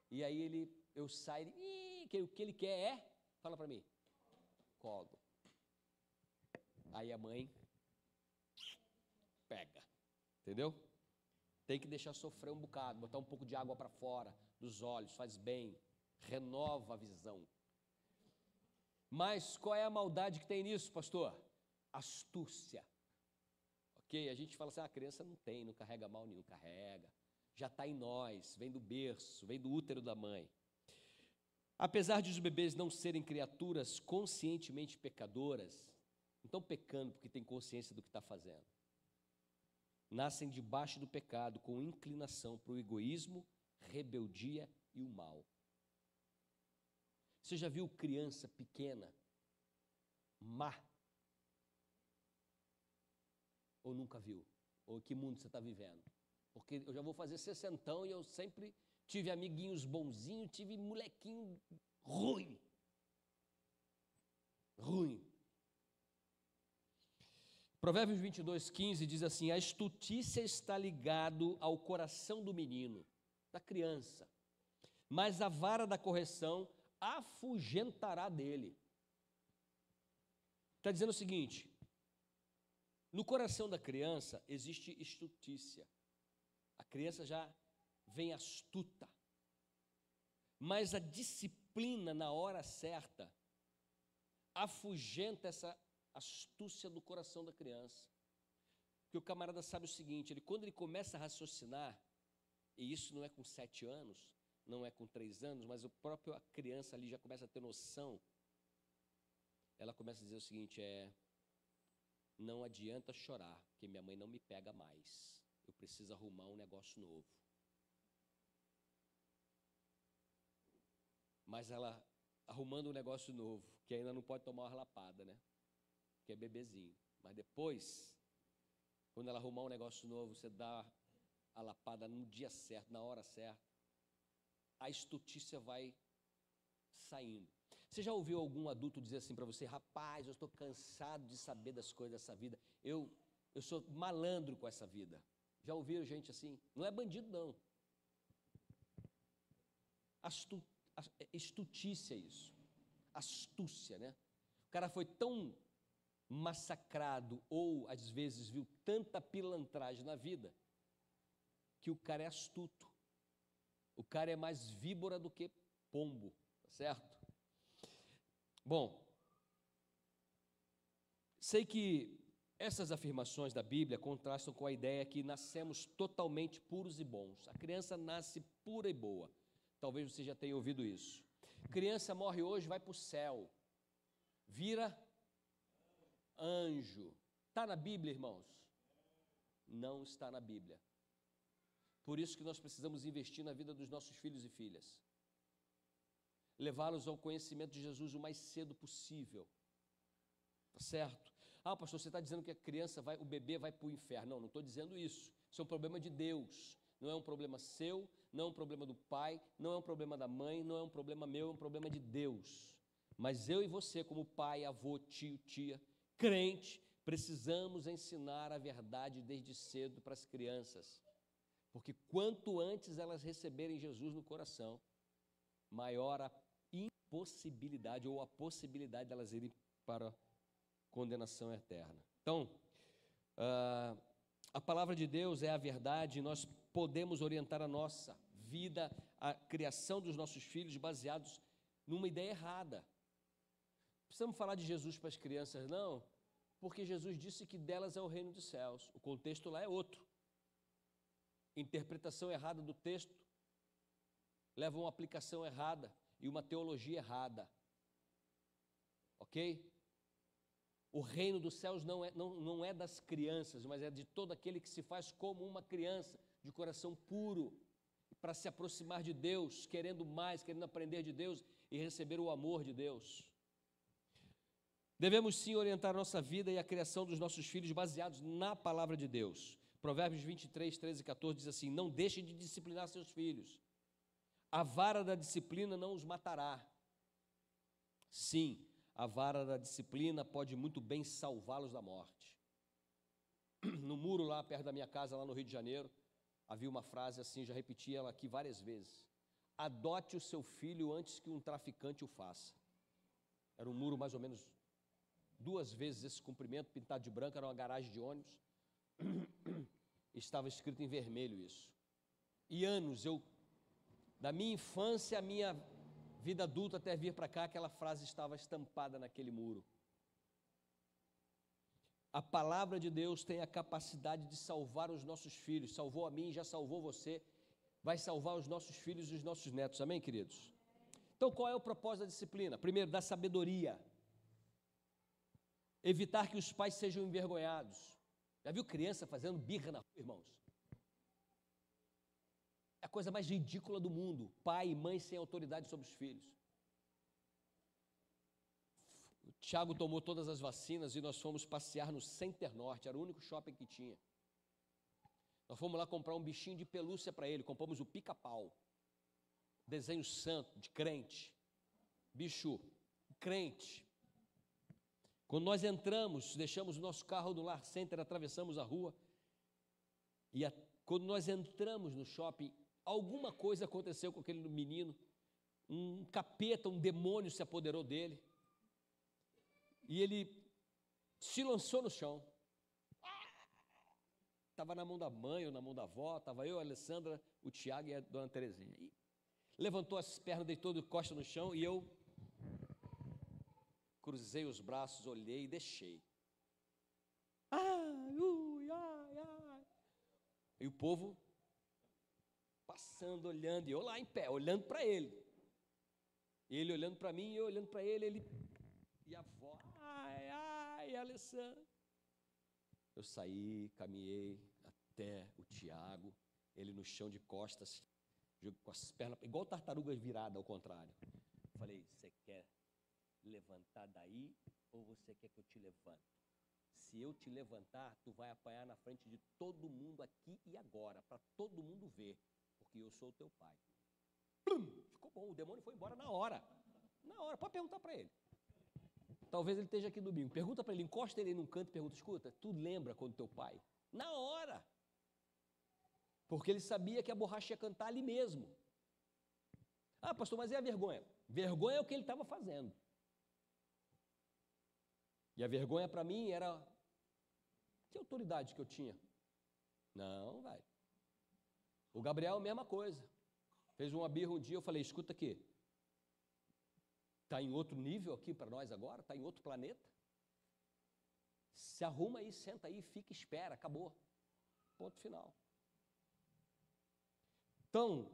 e aí eu saio, o que ele quer é, fala para mim, colo. Aí a mãe pega, entendeu? Tem que deixar sofrer um bocado, botar um pouco de água para fora dos olhos, faz bem, renova a visão. Mas qual é a maldade que tem nisso, pastor? Astúcia. Ok? A gente fala assim, a criança não carrega mal nenhum, carrega. Já está em nós, vem do berço, vem do útero da mãe. Apesar de os bebês não serem criaturas conscientemente pecadoras, não estão pecando porque têm consciência do que está fazendo. Nascem debaixo do pecado, com inclinação para o egoísmo, rebeldia e o mal. Você já viu criança pequena, má? Ou nunca viu? Ou em que mundo você está vivendo? Porque eu já vou fazer 60 e eu sempre tive amiguinhos bonzinhos, tive molequinho ruim. Provérbios 22:15 diz assim: a estutícia está ligado ao coração do menino, da criança, mas a vara da correção afugentará dele. Está dizendo o seguinte: no coração da criança existe estutícia. A criança já vem astuta. Mas a disciplina na hora certa afugenta essa astúcia do coração da criança. Porque o camarada sabe o seguinte, quando ele começa a raciocinar, e isso não é com 7 anos, não é com 3 anos, mas a criança ali já começa a ter noção, ela começa a dizer o seguinte, não adianta chorar, porque minha mãe não me pega mais. Eu preciso arrumar um negócio novo. Mas ela, arrumando um negócio novo, que ainda não pode tomar uma lapada, né? Que é bebezinho. Mas depois, quando ela arrumar um negócio novo, você dá a lapada no dia certo, na hora certa, a estutícia vai saindo. Você já ouviu algum adulto dizer assim para você, rapaz, eu estou cansado de saber das coisas dessa vida, eu sou malandro com essa vida. Já ouviram gente assim? Não é bandido, não. Estutícia isso. Astúcia, né? O cara foi tão massacrado ou, às vezes, viu tanta pilantragem na vida que o cara é astuto. O cara é mais víbora do que pombo, tá certo? Bom, sei que essas afirmações da Bíblia contrastam com a ideia que nascemos totalmente puros e bons. A criança nasce pura e boa. Talvez você já tenha ouvido isso. Criança morre hoje, vai para o céu. Vira anjo. Está na Bíblia, irmãos? Não está na Bíblia. Por isso que nós precisamos investir na vida dos nossos filhos e filhas. Levá-los ao conhecimento de Jesus o mais cedo possível. Tá certo? Ah, pastor, você está dizendo que a criança o bebê vai para o inferno. Não estou dizendo isso. Isso é um problema de Deus. não é um problema seu, não é um problema do pai, não é um problema da mãe, não é um problema meu, é um problema de Deus. Mas eu e você, como pai, avô, tio, tia, crente, precisamos ensinar a verdade desde cedo para as crianças. Porque quanto antes elas receberem Jesus no coração, maior a impossibilidade ou a possibilidade delas irem para a condenação eterna. Então, a palavra de Deus é a verdade e nós podemos orientar a nossa vida, a criação dos nossos filhos baseados numa ideia errada. Precisamos falar de Jesus para as crianças, não, porque Jesus disse que delas é o reino dos céus. O contexto lá é outro. Interpretação errada do texto leva a uma aplicação errada e uma teologia errada. Ok? O reino dos céus não é das crianças, mas é de todo aquele que se faz como uma criança, de coração puro, para se aproximar de Deus, querendo mais, querendo aprender de Deus e receber o amor de Deus. Devemos sim orientar a nossa vida e a criação dos nossos filhos baseados na palavra de Deus. Provérbios 23, 13 e 14 diz assim: não deixe de disciplinar seus filhos. A vara da disciplina não os matará. Sim, a vara da disciplina pode muito bem salvá-los da morte. No muro lá perto da minha casa, lá no Rio de Janeiro, havia uma frase assim, já repeti ela aqui várias vezes: adote o seu filho antes que um traficante o faça. Era um muro mais ou menos 2 vezes esse comprimento, pintado de branco, era uma garagem de ônibus. Estava escrito em vermelho isso. E anos, da minha infância à minha vida adulta até vir para cá, aquela frase estava estampada naquele muro. A palavra de Deus tem a capacidade de salvar os nossos filhos. Salvou a mim, já salvou você. Vai salvar os nossos filhos e os nossos netos. Amém, queridos? Então, qual é o propósito da disciplina? Primeiro, da sabedoria. Evitar que os pais sejam envergonhados. Já viu criança fazendo birra na rua, irmãos? É a coisa mais ridícula do mundo. Pai e mãe sem autoridade sobre os filhos. O Tiago tomou todas as vacinas e nós fomos passear no Center Norte. Era o único shopping que tinha. Nós fomos lá comprar um bichinho de pelúcia para ele. Compramos o pica-pau. Desenho santo, de crente. Bicho, crente. Quando nós entramos, deixamos o nosso carro no Lar Center, atravessamos a rua, e quando nós entramos no shopping, alguma coisa aconteceu com aquele menino, um capeta, um demônio se apoderou dele, e ele se lançou no chão. Estava na mão da mãe ou na mão da avó, estava eu, a Alessandra, o Tiago e a dona Terezinha. E levantou as pernas, deitou de costa no chão, e eu cruzei os braços, olhei e deixei. Ai, ui, ai, ai. E o povo passando, olhando, e eu lá em pé, olhando para ele. Ele olhando para mim, eu olhando para ele, e a avó, ai, ai, Alessandra. Eu saí, caminhei até o Tiago, ele no chão de costas, com as pernas, igual tartaruga virada ao contrário. Falei, você quer levantar daí ou você quer que eu te levante? Se eu te levantar, tu vai apanhar na frente de todo mundo aqui e agora, para todo mundo ver, porque eu sou o teu pai. Plum! Ficou bom, o demônio foi embora na hora, pode perguntar para ele. Talvez ele esteja aqui domingo, pergunta para ele, encosta ele num canto e pergunta, escuta, tu lembra quando teu pai? Na hora, porque ele sabia que a borracha ia cantar ali mesmo. Ah, pastor, mas é a vergonha? Vergonha é o que ele estava fazendo. E a vergonha para mim era, que autoridade que eu tinha? Não, velho. O Gabriel, mesma coisa. Fez uma birra um dia, eu falei, escuta aqui, está em outro nível aqui para nós agora? Está em outro planeta? Se arruma aí, senta aí, fica, espera, acabou. Ponto final. Então,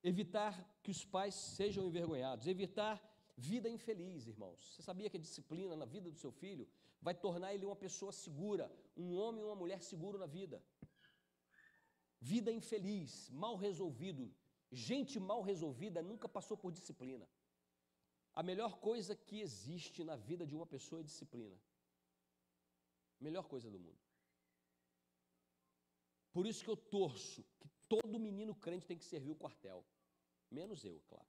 evitar que os pais sejam envergonhados, evitar vida infeliz, irmãos. Você sabia que a disciplina na vida do seu filho vai tornar ele uma pessoa segura, um homem ou uma mulher seguro na vida? Vida infeliz, mal resolvido, gente mal resolvida nunca passou por disciplina. A melhor coisa que existe na vida de uma pessoa é disciplina. Melhor coisa do mundo. Por isso que eu torço que todo menino crente tem que servir o quartel. Menos eu, claro.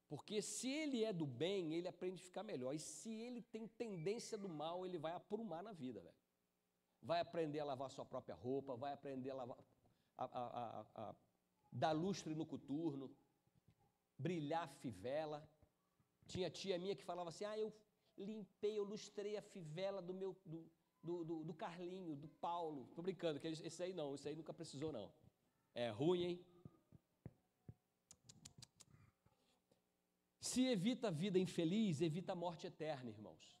Porque se ele é do bem, ele aprende a ficar melhor. E se ele tem tendência do mal, ele vai aprumar na vida, velho. Vai aprender a lavar sua própria roupa, vai aprender a lavar, dar lustre no coturno, brilhar a fivela. Tinha tia minha que falava assim, eu limpei, eu lustrei a fivela do Carlinho, do Paulo. Tô brincando, que esse aí não, esse aí nunca precisou não. É ruim, hein? Se evita a vida infeliz, evita a morte eterna, irmãos.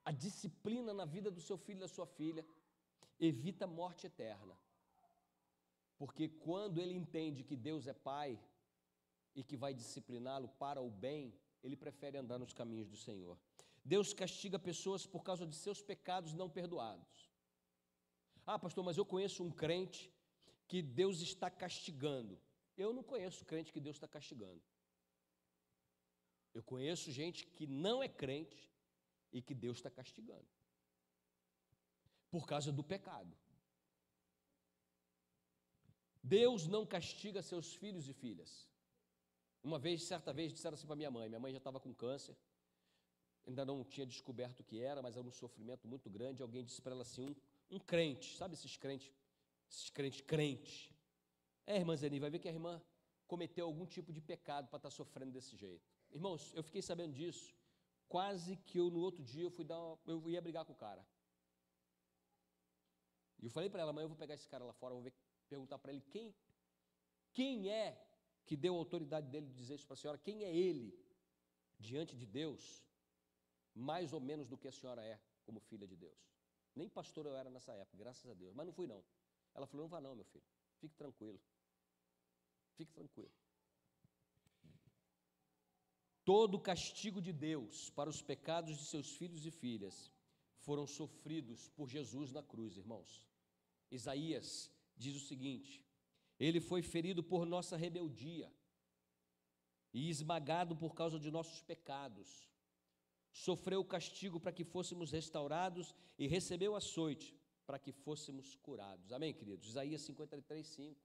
A disciplina na vida do seu filho e da sua filha evita a morte eterna. Porque quando ele entende que Deus é Pai e que vai discipliná-lo para o bem, ele prefere andar nos caminhos do Senhor. Deus castiga pessoas por causa de seus pecados não perdoados. Pastor, mas eu conheço um crente que Deus está castigando. Eu não conheço crente que Deus está castigando. Eu conheço gente que não é crente e que Deus está castigando por causa do pecado. Deus não castiga seus filhos e filhas. Certa vez, disseram assim para minha mãe já estava com câncer, ainda não tinha descoberto o que era, mas era um sofrimento muito grande. Alguém disse para ela assim, um crente, sabe esses crentes crentes. Irmã Zeni, vai ver que a irmã cometeu algum tipo de pecado para estar sofrendo desse jeito. Irmãos, eu fiquei sabendo disso, quase que no outro dia eu ia brigar com o cara. E eu falei para ela, amanhã eu vou pegar esse cara lá fora, perguntar para ele quem é que deu a autoridade dele de dizer isso para a senhora, quem é ele diante de Deus, mais ou menos do que a senhora é como filha de Deus. Nem pastor eu era nessa época, graças a Deus, mas não fui não. Ela falou, não vá não, meu filho, fique tranquilo. Fique tranquilo. Todo o castigo de Deus para os pecados de seus filhos e filhas foram sofridos por Jesus na cruz, irmãos. Isaías diz o seguinte, ele foi ferido por nossa rebeldia e esmagado por causa de nossos pecados. Sofreu o castigo para que fôssemos restaurados e recebeu açoite para que fôssemos curados. Amém, queridos? Isaías 53, 5.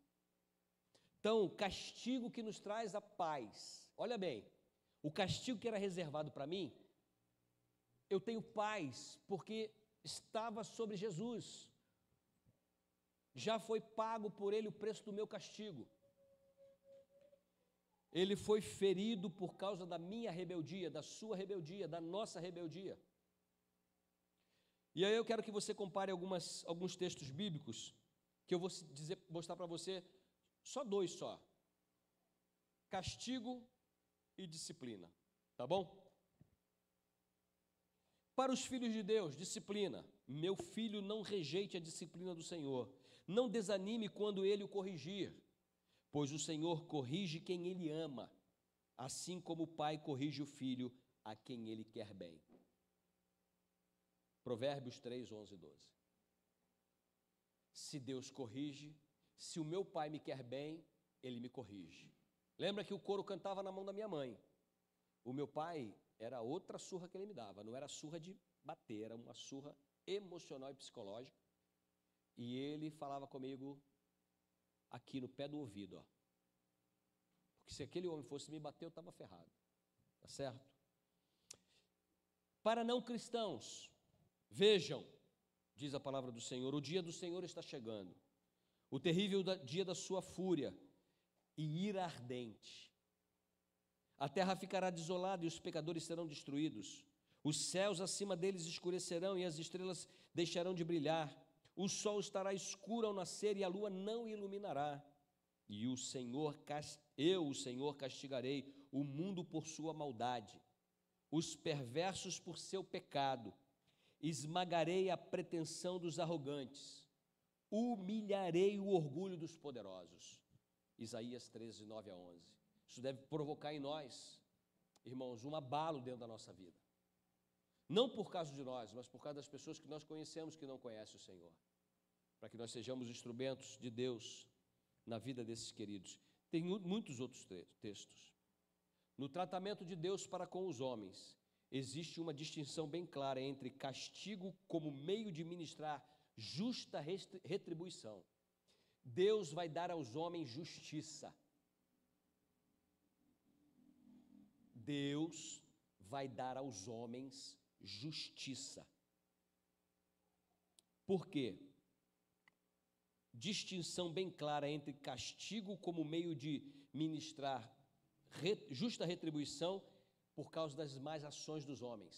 Então, o castigo que nos traz a paz. Olha bem, o castigo que era reservado para mim, eu tenho paz porque estava sobre Jesus. Já foi pago por ele o preço do meu castigo. Ele foi ferido por causa da minha rebeldia, da sua rebeldia, da nossa rebeldia. E aí eu quero que você compare alguns textos bíblicos, que eu vou mostrar para você, só dois só. Castigo e disciplina, tá bom? Para os filhos de Deus, disciplina. Meu filho, não rejeite a disciplina do Senhor. Não desanime quando ele o corrigir, pois o Senhor corrige quem ele ama, assim como o pai corrige o filho a quem ele quer bem. Provérbios 3, 11 e 12. Se Deus corrige, se o meu pai me quer bem, ele me corrige. Lembra que o coro cantava na mão da minha mãe. O meu pai era outra surra que ele me dava, não era surra de bater, era uma surra emocional e psicológica. E ele falava comigo aqui no pé do ouvido, porque se aquele homem fosse me bater, eu estava ferrado, tá certo? Para não cristãos, vejam, diz a palavra do Senhor, o dia do Senhor está chegando, o terrível dia da sua fúria e ira ardente. A terra ficará desolada e os pecadores serão destruídos. Os céus acima deles escurecerão e as estrelas deixarão de brilhar. O sol estará escuro ao nascer e a lua não iluminará. E o Senhor castigarei o mundo por sua maldade, os perversos por seu pecado. Esmagarei a pretensão dos arrogantes, humilharei o orgulho dos poderosos. Isaías 13, 9 a 11. Isso deve provocar em nós, irmãos, um abalo dentro da nossa vida. Não por causa de nós, mas por causa das pessoas que nós conhecemos que não conhecem o Senhor. Para que nós sejamos instrumentos de Deus na vida desses queridos. Tem muitos outros textos. No tratamento de Deus para com os homens, existe uma distinção bem clara entre castigo como meio de ministrar justa retribuição. Deus vai dar aos homens justiça. Deus vai dar aos homens justiça. Por quê? Distinção bem clara entre castigo como meio de ministrar justa retribuição por causa das más ações dos homens.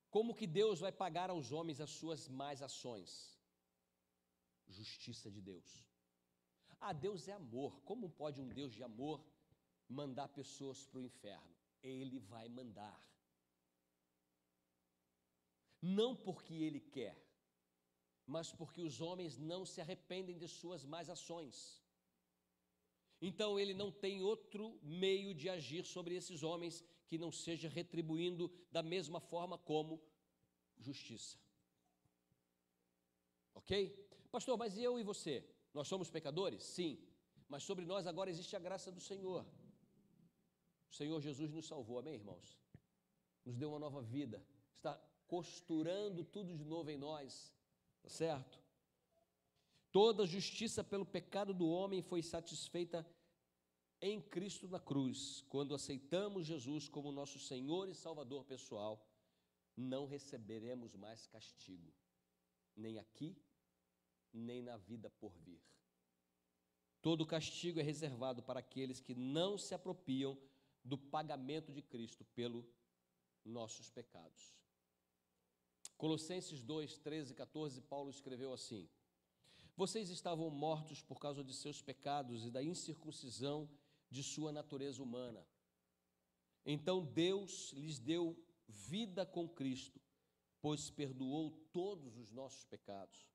Como que Deus vai pagar aos homens as suas más ações? Justiça de Deus. Ah, Deus é amor. Como pode um Deus de amor mandar pessoas para o inferno? Ele vai mandar. Não porque Ele quer, mas porque os homens não se arrependem de suas más ações. Então Ele não tem outro meio de agir sobre esses homens que não seja retribuindo da mesma forma como justiça. Ok? Pastor, mas eu e você? Nós somos pecadores? Sim, mas sobre nós agora existe a graça do Senhor. O Senhor Jesus nos salvou, amém, irmãos? Nos deu uma nova vida, está costurando tudo de novo em nós, tá certo? Toda justiça pelo pecado do homem foi satisfeita em Cristo na cruz. Quando aceitamos Jesus como nosso Senhor e Salvador pessoal, não receberemos mais castigo, nem aqui, nem na vida por vir. Todo castigo é reservado para aqueles que não se apropriam do pagamento de Cristo pelos nossos pecados. Colossenses 2, 13 e 14, Paulo escreveu assim: vocês estavam mortos por causa de seus pecados e da incircuncisão de sua natureza humana. Então Deus lhes deu vida com Cristo, pois perdoou todos os nossos pecados.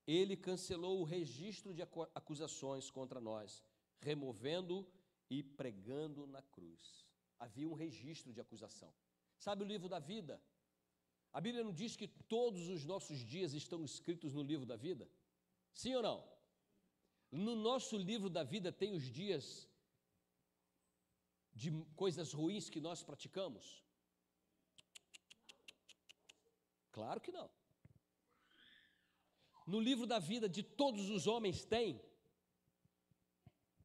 Ele cancelou o registro de acusações contra nós, removendo e pregando na cruz. Havia um registro de acusação. Sabe o livro da vida? A Bíblia não diz que todos os nossos dias estão escritos no livro da vida? Sim ou não? No nosso livro da vida tem os dias de coisas ruins que nós praticamos? Claro que não. No livro da vida de todos os homens tem?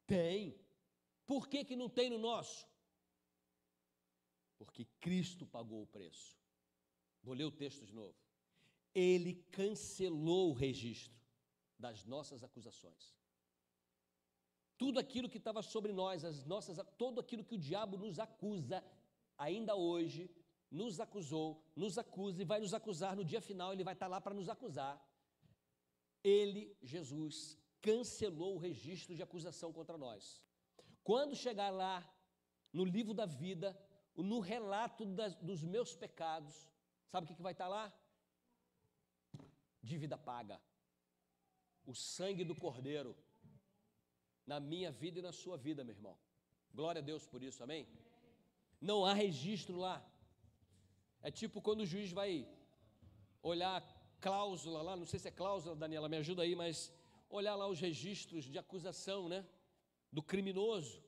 Tem. Por que que não tem no nosso? Porque Cristo pagou o preço. Vou ler o texto de novo. Ele cancelou o registro das nossas acusações. Tudo aquilo que estava sobre nós, todo aquilo que o diabo nos acusa, ainda hoje, nos acusou, nos acusa e vai nos acusar no dia final, ele vai estar lá para nos acusar. Ele, Jesus, cancelou o registro de acusação contra nós. Quando chegar lá, no livro da vida, no relato dos meus pecados, sabe o que vai estar lá? Dívida paga. O sangue do Cordeiro, na minha vida e na sua vida, meu irmão. Glória a Deus por isso, amém? Não há registro lá. É tipo quando o juiz vai olhar a cláusula lá, não sei se é cláusula, Daniela, me ajuda aí, mas olhar lá os registros de acusação, né? Do criminoso.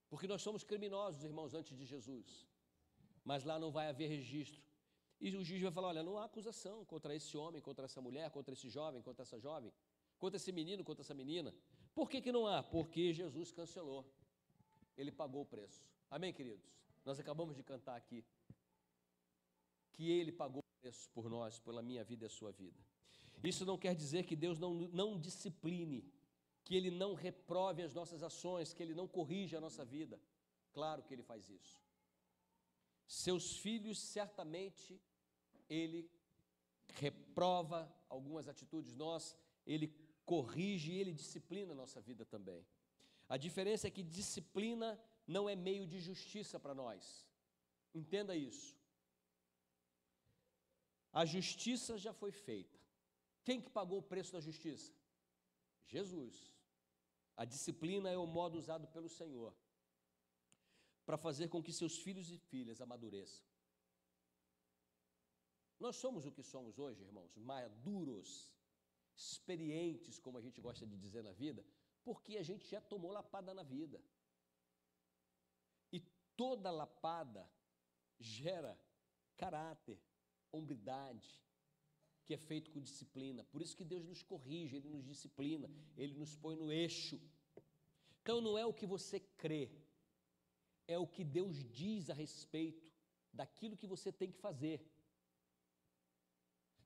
Porque nós somos criminosos, irmãos, antes de Jesus. Mas lá não vai haver registro. E o juiz vai falar, olha, não há acusação contra esse homem, contra essa mulher, contra esse jovem, contra essa jovem, contra esse menino, contra essa menina. Por que que não há? Porque Jesus cancelou. Ele pagou o preço. Amém, queridos? Nós acabamos de cantar aqui que Ele pagou o preço por nós, pela minha vida e a sua vida. Isso não quer dizer que Deus não discipline, que Ele não reprove as nossas ações, que Ele não corrija a nossa vida. Claro que Ele faz isso. Seus filhos, certamente, Ele reprova algumas atitudes nossas, Ele corrige e Ele disciplina a nossa vida também. A diferença é que disciplina não é meio de justiça para nós. Entenda isso. A justiça já foi feita. Quem que pagou o preço da justiça? Jesus. A disciplina é o modo usado pelo Senhor para fazer com que seus filhos e filhas amadureçam. Nós somos o que somos hoje, irmãos, maduros, experientes, como a gente gosta de dizer na vida, porque a gente já tomou lapada na vida. E toda lapada gera caráter, hombridade, que é feito com disciplina. Por isso que Deus nos corrige, Ele nos disciplina, Ele nos põe no eixo. Então não é o que você crê, é o que Deus diz a respeito daquilo que você tem que fazer.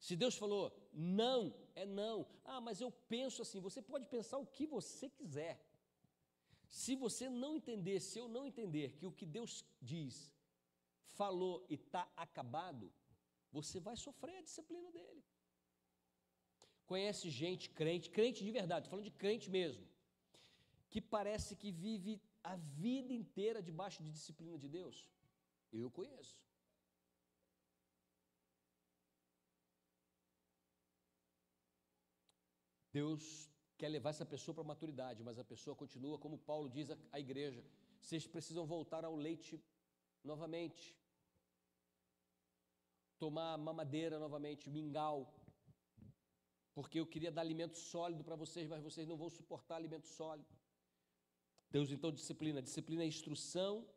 Se Deus falou não, é não. Ah, mas eu penso assim. Você pode pensar o que você quiser. Se você não entender, se eu não entender que o que Deus diz, falou e está acabado, você vai sofrer a disciplina dele. Conhece gente crente, crente de verdade, estou falando de crente mesmo, que parece que vive a vida inteira debaixo de disciplina de Deus? Eu conheço. Deus quer levar essa pessoa para a maturidade, mas a pessoa continua, como Paulo diz à igreja, vocês precisam voltar ao leite novamente, tomar mamadeira novamente, mingau, porque eu queria dar alimento sólido para vocês, mas vocês não vão suportar alimento sólido. Deus então disciplina. Disciplina é instrução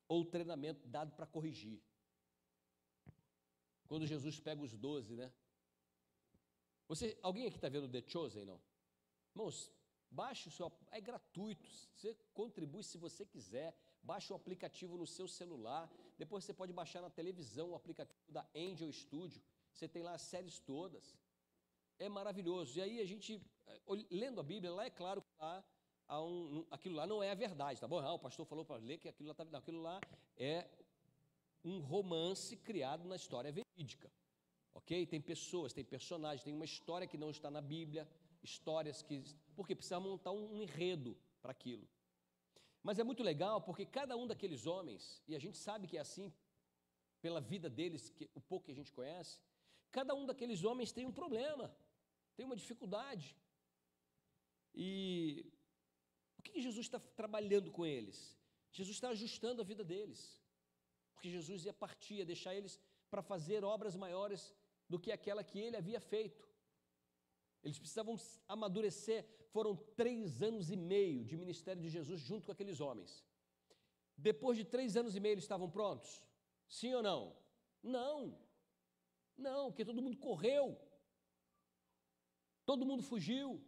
ou treinamento dado para corrigir. Quando Jesus pega os 12, né? Alguém aqui está vendo The Chosen, não? Irmãos, baixe o seu, é gratuito, você contribui se você quiser, baixe o aplicativo no seu celular, depois você pode baixar na televisão o aplicativo da Angel Studio, você tem lá as séries todas, é maravilhoso. E aí a gente, lendo a Bíblia, lá é claro que lá aquilo lá não é a verdade, tá bom? O pastor falou para ler que aquilo lá é um romance criado na história verídica, ok? Tem pessoas, tem personagens, tem uma história que não está na Bíblia, histórias que... porque precisa montar um enredo para aquilo. Mas é muito legal porque cada um daqueles homens, e a gente sabe que é assim pela vida deles, o pouco que a gente conhece, cada um daqueles homens tem um problema, tem uma dificuldade. E o que Jesus está trabalhando com eles? Jesus está ajustando a vida deles, porque Jesus ia partir, ia deixar eles para fazer obras maiores do que aquela que ele havia feito. Eles precisavam amadurecer. Foram 3 anos e meio de ministério de Jesus junto com aqueles homens. Depois de 3 anos e meio eles estavam prontos? Sim ou não? Não, porque todo mundo correu, todo mundo fugiu.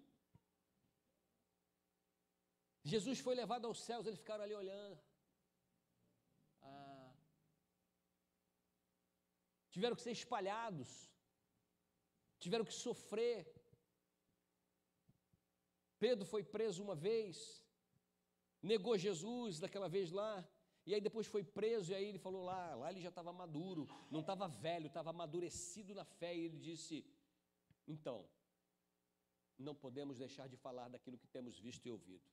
Jesus foi levado aos céus, eles ficaram ali olhando. Tiveram que ser espalhados, tiveram que sofrer. Pedro foi preso uma vez, negou Jesus daquela vez lá, e aí depois foi preso, e aí ele falou lá ele já estava maduro, não estava velho, estava amadurecido na fé, e ele disse, então, não podemos deixar de falar daquilo que temos visto e ouvido.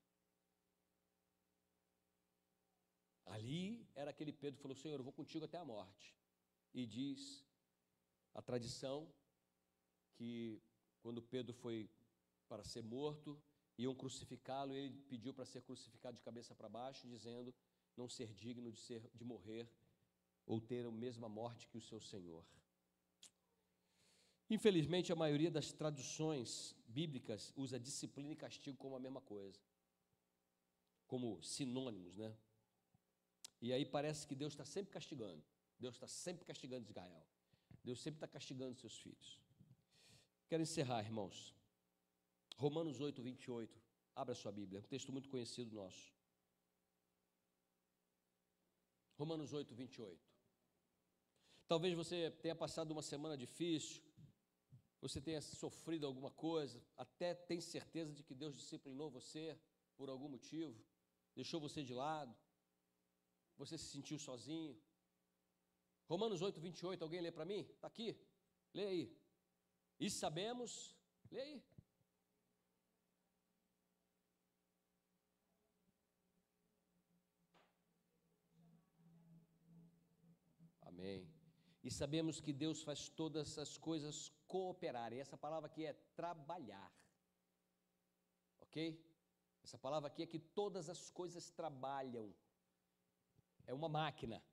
Ali era aquele Pedro que falou, Senhor, eu vou contigo até a morte. E diz a tradição que quando Pedro foi para ser morto, iam crucificá-lo, ele pediu para ser crucificado de cabeça para baixo, dizendo não ser digno de morrer ou ter a mesma morte que o seu Senhor. Infelizmente, a maioria das traduções bíblicas usa disciplina e castigo como a mesma coisa, como sinônimos, né? E aí parece que Deus está sempre castigando. Deus está sempre castigando Israel. Deus sempre está castigando seus filhos. Quero encerrar, irmãos. Romanos 8, 28. Abra sua Bíblia, é um texto muito conhecido nosso. Romanos 8, 28. Talvez você tenha passado uma semana difícil, você tenha sofrido alguma coisa, até tem certeza de que Deus disciplinou você por algum motivo, deixou você de lado, você se sentiu sozinho. Romanos 8, 28, alguém lê para mim? Está aqui, lê aí. E sabemos, lê aí. Amém. E sabemos que Deus faz todas as coisas cooperarem. Essa palavra aqui é trabalhar. Ok? Essa palavra aqui é que todas as coisas trabalham. É uma máquina.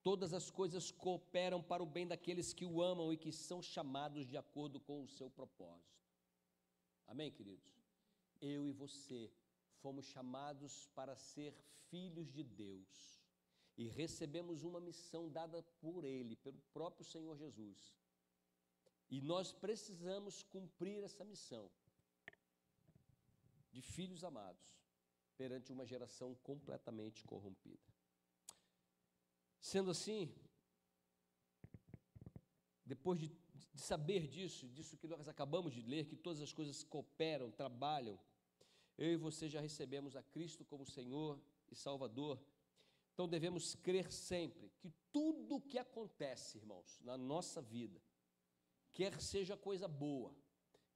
Todas as coisas cooperam para o bem daqueles que o amam e que são chamados de acordo com o seu propósito. Amém, queridos? Eu e você fomos chamados para ser filhos de Deus. E recebemos uma missão dada por Ele, pelo próprio Senhor Jesus. E nós precisamos cumprir essa missão de filhos amados perante uma geração completamente corrompida. Sendo assim, depois de saber disso que nós acabamos de ler, que todas as coisas cooperam, trabalham, eu e você já recebemos a Cristo como Senhor e Salvador. Então devemos crer sempre que tudo o que acontece, irmãos, na nossa vida, quer seja coisa boa,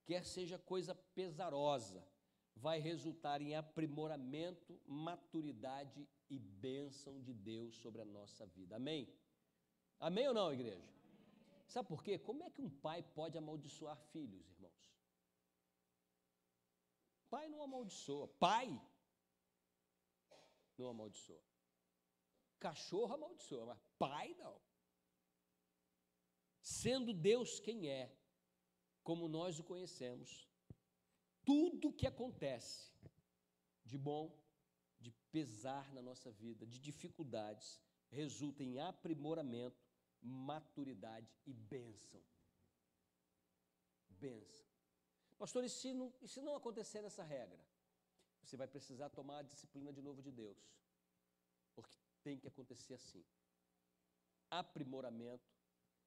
quer seja coisa pesarosa, vai resultar em aprimoramento, maturidade e bênção de Deus sobre a nossa vida. Amém? Amém ou não, igreja? Sabe por quê? Como é que um pai pode amaldiçoar filhos, irmãos? Pai não amaldiçoa. Pai não amaldiçoa. Cachorro amaldiçoa, mas pai não. Sendo Deus quem é, como nós o conhecemos, tudo que acontece de bom, de pesar na nossa vida, de dificuldades, resulta em aprimoramento, maturidade e bênção. Bênção. Pastor, e se não acontecer essa regra? Você vai precisar tomar a disciplina de novo de Deus, porque tem que acontecer assim. Aprimoramento,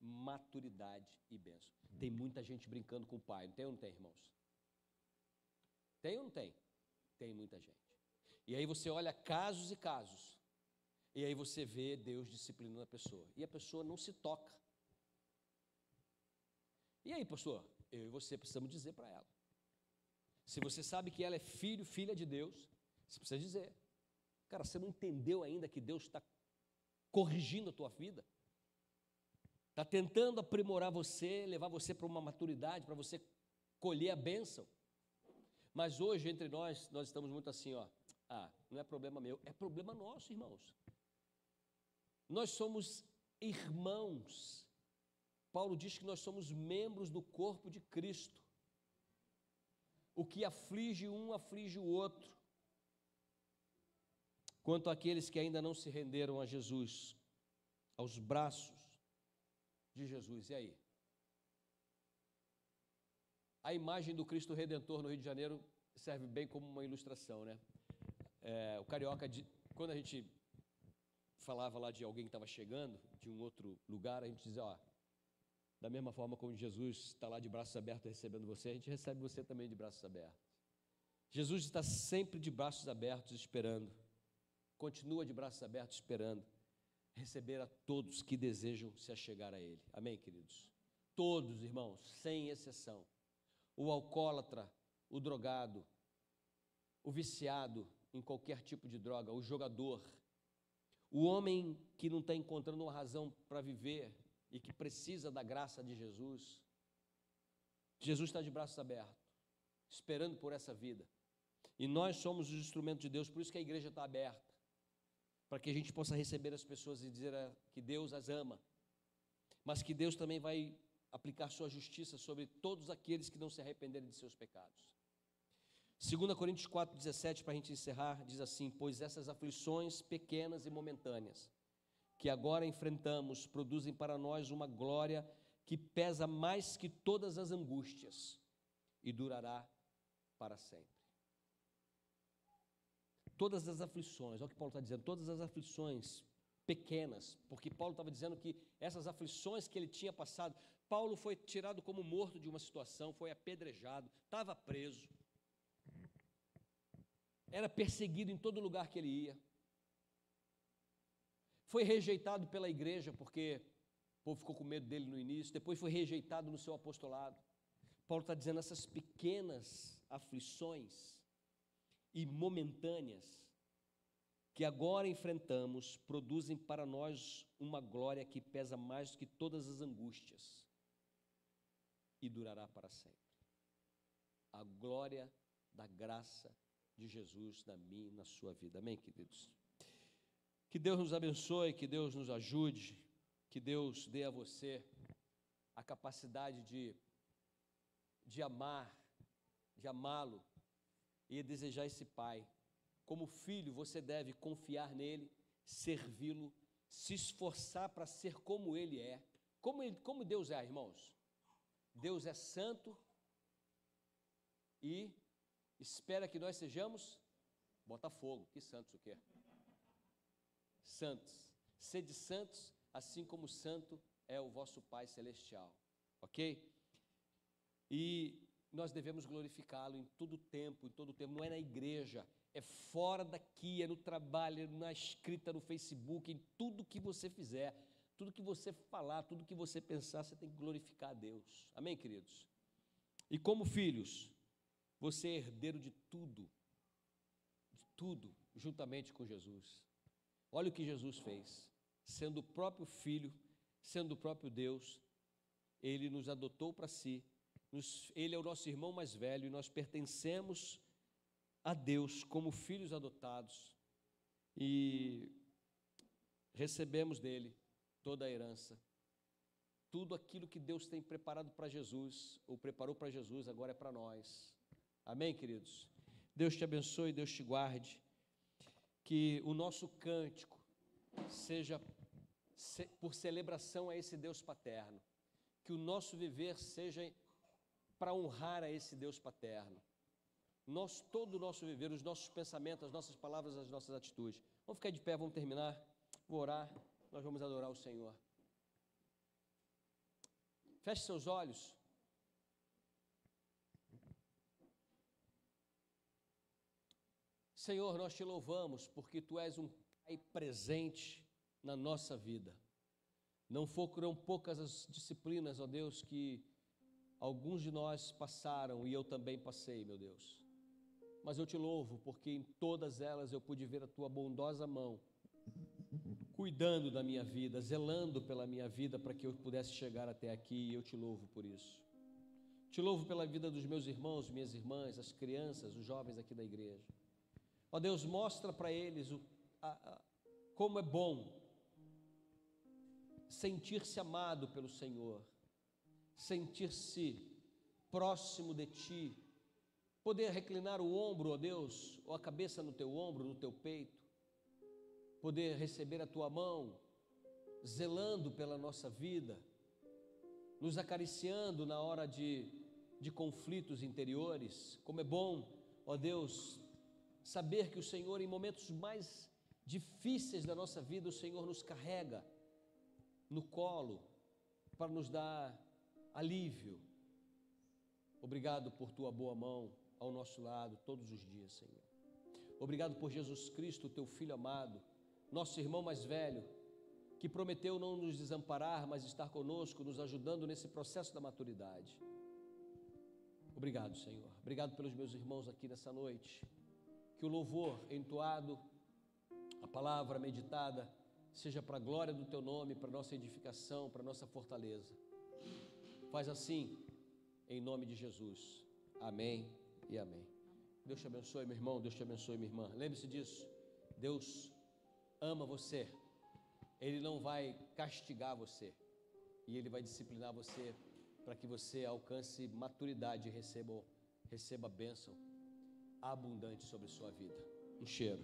maturidade e bênção. Tem muita gente brincando com o pai, não tem ou não tem, irmãos? Tem ou não tem? Tem muita gente. E aí você olha casos e casos, e aí você vê Deus disciplinando a pessoa, e a pessoa não se toca. E aí, pastor, eu e você precisamos dizer para ela. Se você sabe que ela é filho, filha de Deus, você precisa dizer. Cara, você não entendeu ainda que Deus está corrigindo a tua vida? Está tentando aprimorar você, levar você para uma maturidade, para você colher a bênção. Mas hoje, entre nós estamos muito assim, ó. Não é problema meu, é problema nosso, irmãos. Nós somos irmãos. Paulo diz que nós somos membros do corpo de Cristo. O que aflige um, aflige o outro. Quanto àqueles que ainda não se renderam a Jesus, aos braços de Jesus, e aí? A imagem do Cristo Redentor no Rio de Janeiro serve bem como uma ilustração, né? O carioca, quando a gente falava lá de alguém que estava chegando de um outro lugar, a gente dizia, ó, da mesma forma como Jesus está lá de braços abertos recebendo você, a gente recebe você também de braços abertos. Jesus está sempre de braços abertos esperando, continua de braços abertos esperando receber a todos que desejam se achegar a Ele. Amém, queridos? Todos, irmãos, sem exceção. O alcoólatra, o drogado, o viciado em qualquer tipo de droga, o jogador, o homem que não está encontrando uma razão para viver e que precisa da graça de Jesus. Jesus está de braços abertos, esperando por essa vida. E nós somos os instrumentos de Deus, por isso que a igreja está aberta, para que a gente possa receber as pessoas e dizer que Deus as ama, mas que Deus também vai aplicar sua justiça sobre todos aqueles que não se arrependerem de seus pecados. 2 Coríntios 4,17, para a gente encerrar, diz assim: pois essas aflições pequenas e momentâneas, que agora enfrentamos, produzem para nós uma glória que pesa mais que todas as angústias e durará para sempre. Todas as aflições, olha o que Paulo está dizendo, todas as aflições pequenas, porque Paulo estava dizendo que essas aflições que ele tinha passado, Paulo foi tirado como morto de uma situação, foi apedrejado, estava preso, era perseguido em todo lugar que ele ia, foi rejeitado pela igreja, porque o povo ficou com medo dele no início, depois foi rejeitado no seu apostolado. Paulo está dizendo, essas pequenas aflições e momentâneas que agora enfrentamos, produzem para nós uma glória que pesa mais do que todas as angústias e durará para sempre. A glória da graça de Jesus na minha e na sua vida. Amém, queridos? Que Deus nos abençoe, que Deus nos ajude, que Deus dê a você a capacidade de amar, de amá-lo e desejar esse Pai. Como filho, você deve confiar nele, servi-lo, se esforçar para ser como ele é. Como Deus é, irmãos? Deus é santo e espera que nós sejamos Botafogo. Que santos o quê? Santos. Sede santos, assim como santo é o vosso Pai Celestial. Ok? E nós devemos glorificá-lo em todo tempo, não é na igreja, é fora daqui, é no trabalho, é na escrita, no Facebook, em tudo que você fizer, tudo que você falar, tudo que você pensar, você tem que glorificar a Deus. Amém, queridos? E como filhos, você é herdeiro de tudo, juntamente com Jesus. Olha o que Jesus fez, sendo o próprio Filho, sendo o próprio Deus, Ele nos adotou para si, Ele é o nosso irmão mais velho e nós pertencemos a Deus como filhos adotados e recebemos dele toda a herança, tudo aquilo que Deus tem preparado para Jesus, ou preparou para Jesus, agora é para nós. Amém, queridos? Deus te abençoe, Deus te guarde, que o nosso cântico seja por celebração a esse Deus paterno, que o nosso viver seja para honrar a esse Deus paterno. Todo o nosso viver, os nossos pensamentos, as nossas palavras, as nossas atitudes. Vamos ficar de pé, vamos terminar, vou orar, nós vamos adorar o Senhor. Feche seus olhos. Senhor, nós te louvamos porque Tu és um Pai presente na nossa vida. Não foram poucas as disciplinas, ó Deus, que alguns de nós passaram e eu também passei, meu Deus. Mas eu te louvo porque em todas elas eu pude ver a Tua bondosa mão, cuidando da minha vida, zelando pela minha vida para que eu pudesse chegar até aqui, e eu te louvo por isso. Te louvo pela vida dos meus irmãos, minhas irmãs, as crianças, os jovens aqui da igreja. Ó Deus, mostra para eles como é bom sentir-se amado pelo Senhor, sentir-se próximo de Ti, poder reclinar o ombro, ó Deus, ou a cabeça no Teu ombro, no Teu peito, poder receber a Tua mão, zelando pela nossa vida, nos acariciando na hora de conflitos interiores. Como é bom, ó Deus, saber que o Senhor, em momentos mais difíceis da nossa vida, o Senhor nos carrega no colo para nos dar alívio. Obrigado por Tua boa mão ao nosso lado todos os dias, Senhor. Obrigado por Jesus Cristo, Teu Filho amado, nosso irmão mais velho, que prometeu não nos desamparar, mas estar conosco, nos ajudando nesse processo da maturidade. Obrigado, Senhor. Obrigado pelos meus irmãos aqui nessa noite. Que o louvor entoado, a palavra meditada, seja para a glória do Teu nome, para a nossa edificação, para a nossa fortaleza. Faz assim, em nome de Jesus. Amém e amém. Deus te abençoe, meu irmão, Deus te abençoe, minha irmã. Lembre-se disso, Deus ama você, Ele não vai castigar você, e Ele vai disciplinar você para que você alcance maturidade e receba a bênção abundante sobre a sua vida. Um cheiro.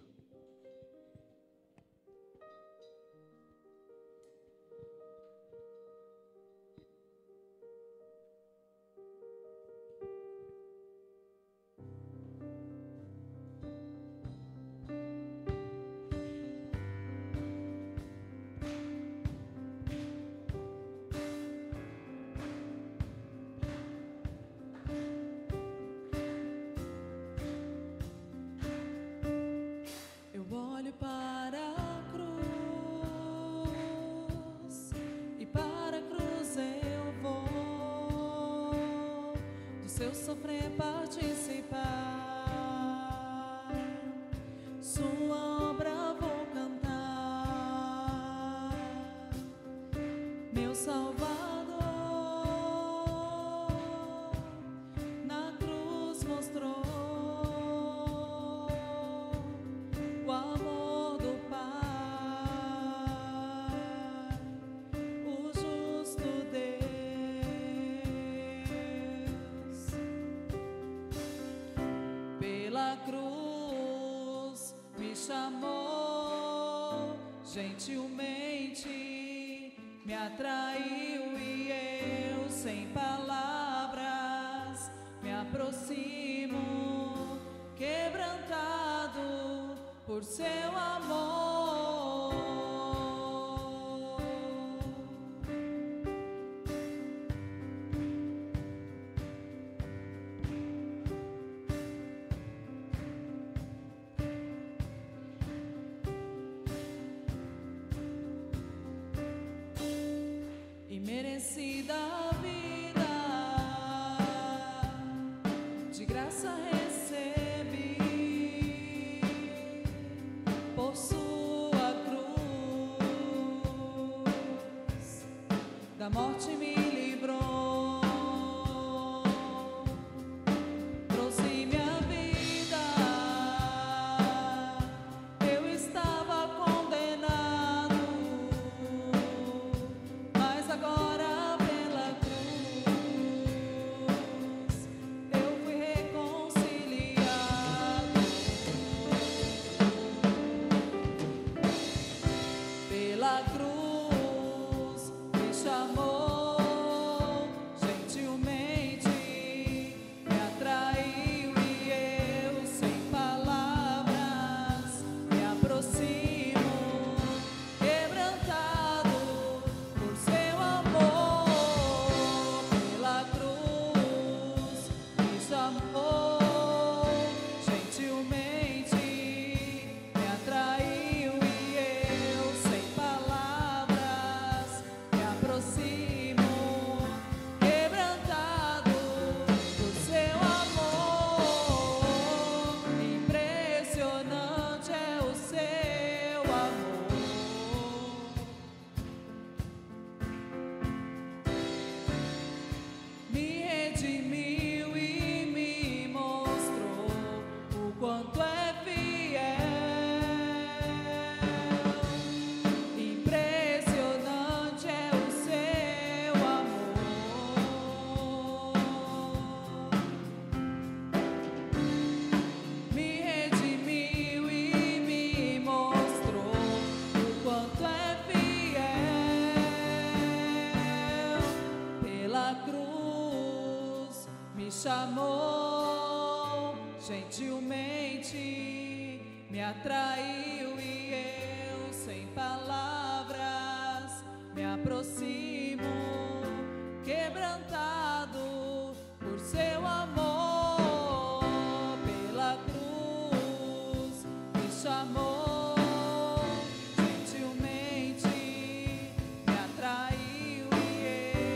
Seu sofrer participar, Sua obra vou cantar, meu Salvador, na cruz mostrou o amor do Pai, o justo Deus. Pela cruz me chamou, gentilmente me atraiu e eu sem palavras aproximo, quebrantado por seu amor. Imerecida a vida, de graça recebi, por sua cruz, da morte me livrou, trouxe minha vida, eu estava condenado, mas agora pela cruz eu fui reconciliado. Pela cruz me chamou gentilmente, me atraiu e eu sem palavras me aproximo, quebrantado por seu amor. Pela cruz me chamou gentilmente, me atraiu e eu sem palavras me aproximo, quebrantado por seu amor. Impressionante é o seu amor. Me redimiu e me mostrou o quanto é fiel. Impressionante é o seu amor. Me redimiu e me mostrou o quanto é fiel. Pela cruz me chamou gentilmente, me atraiu e eu sem palavras me aproximo, quebrantado por seu amor. Pela cruz me chamou gentilmente, me atraiu e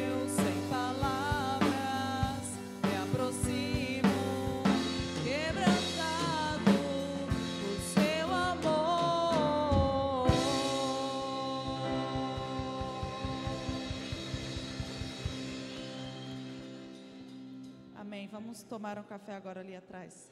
eu sem palavras me aproximo, quebrantado por seu amor. Amém. Vamos tomar um café agora ali atrás.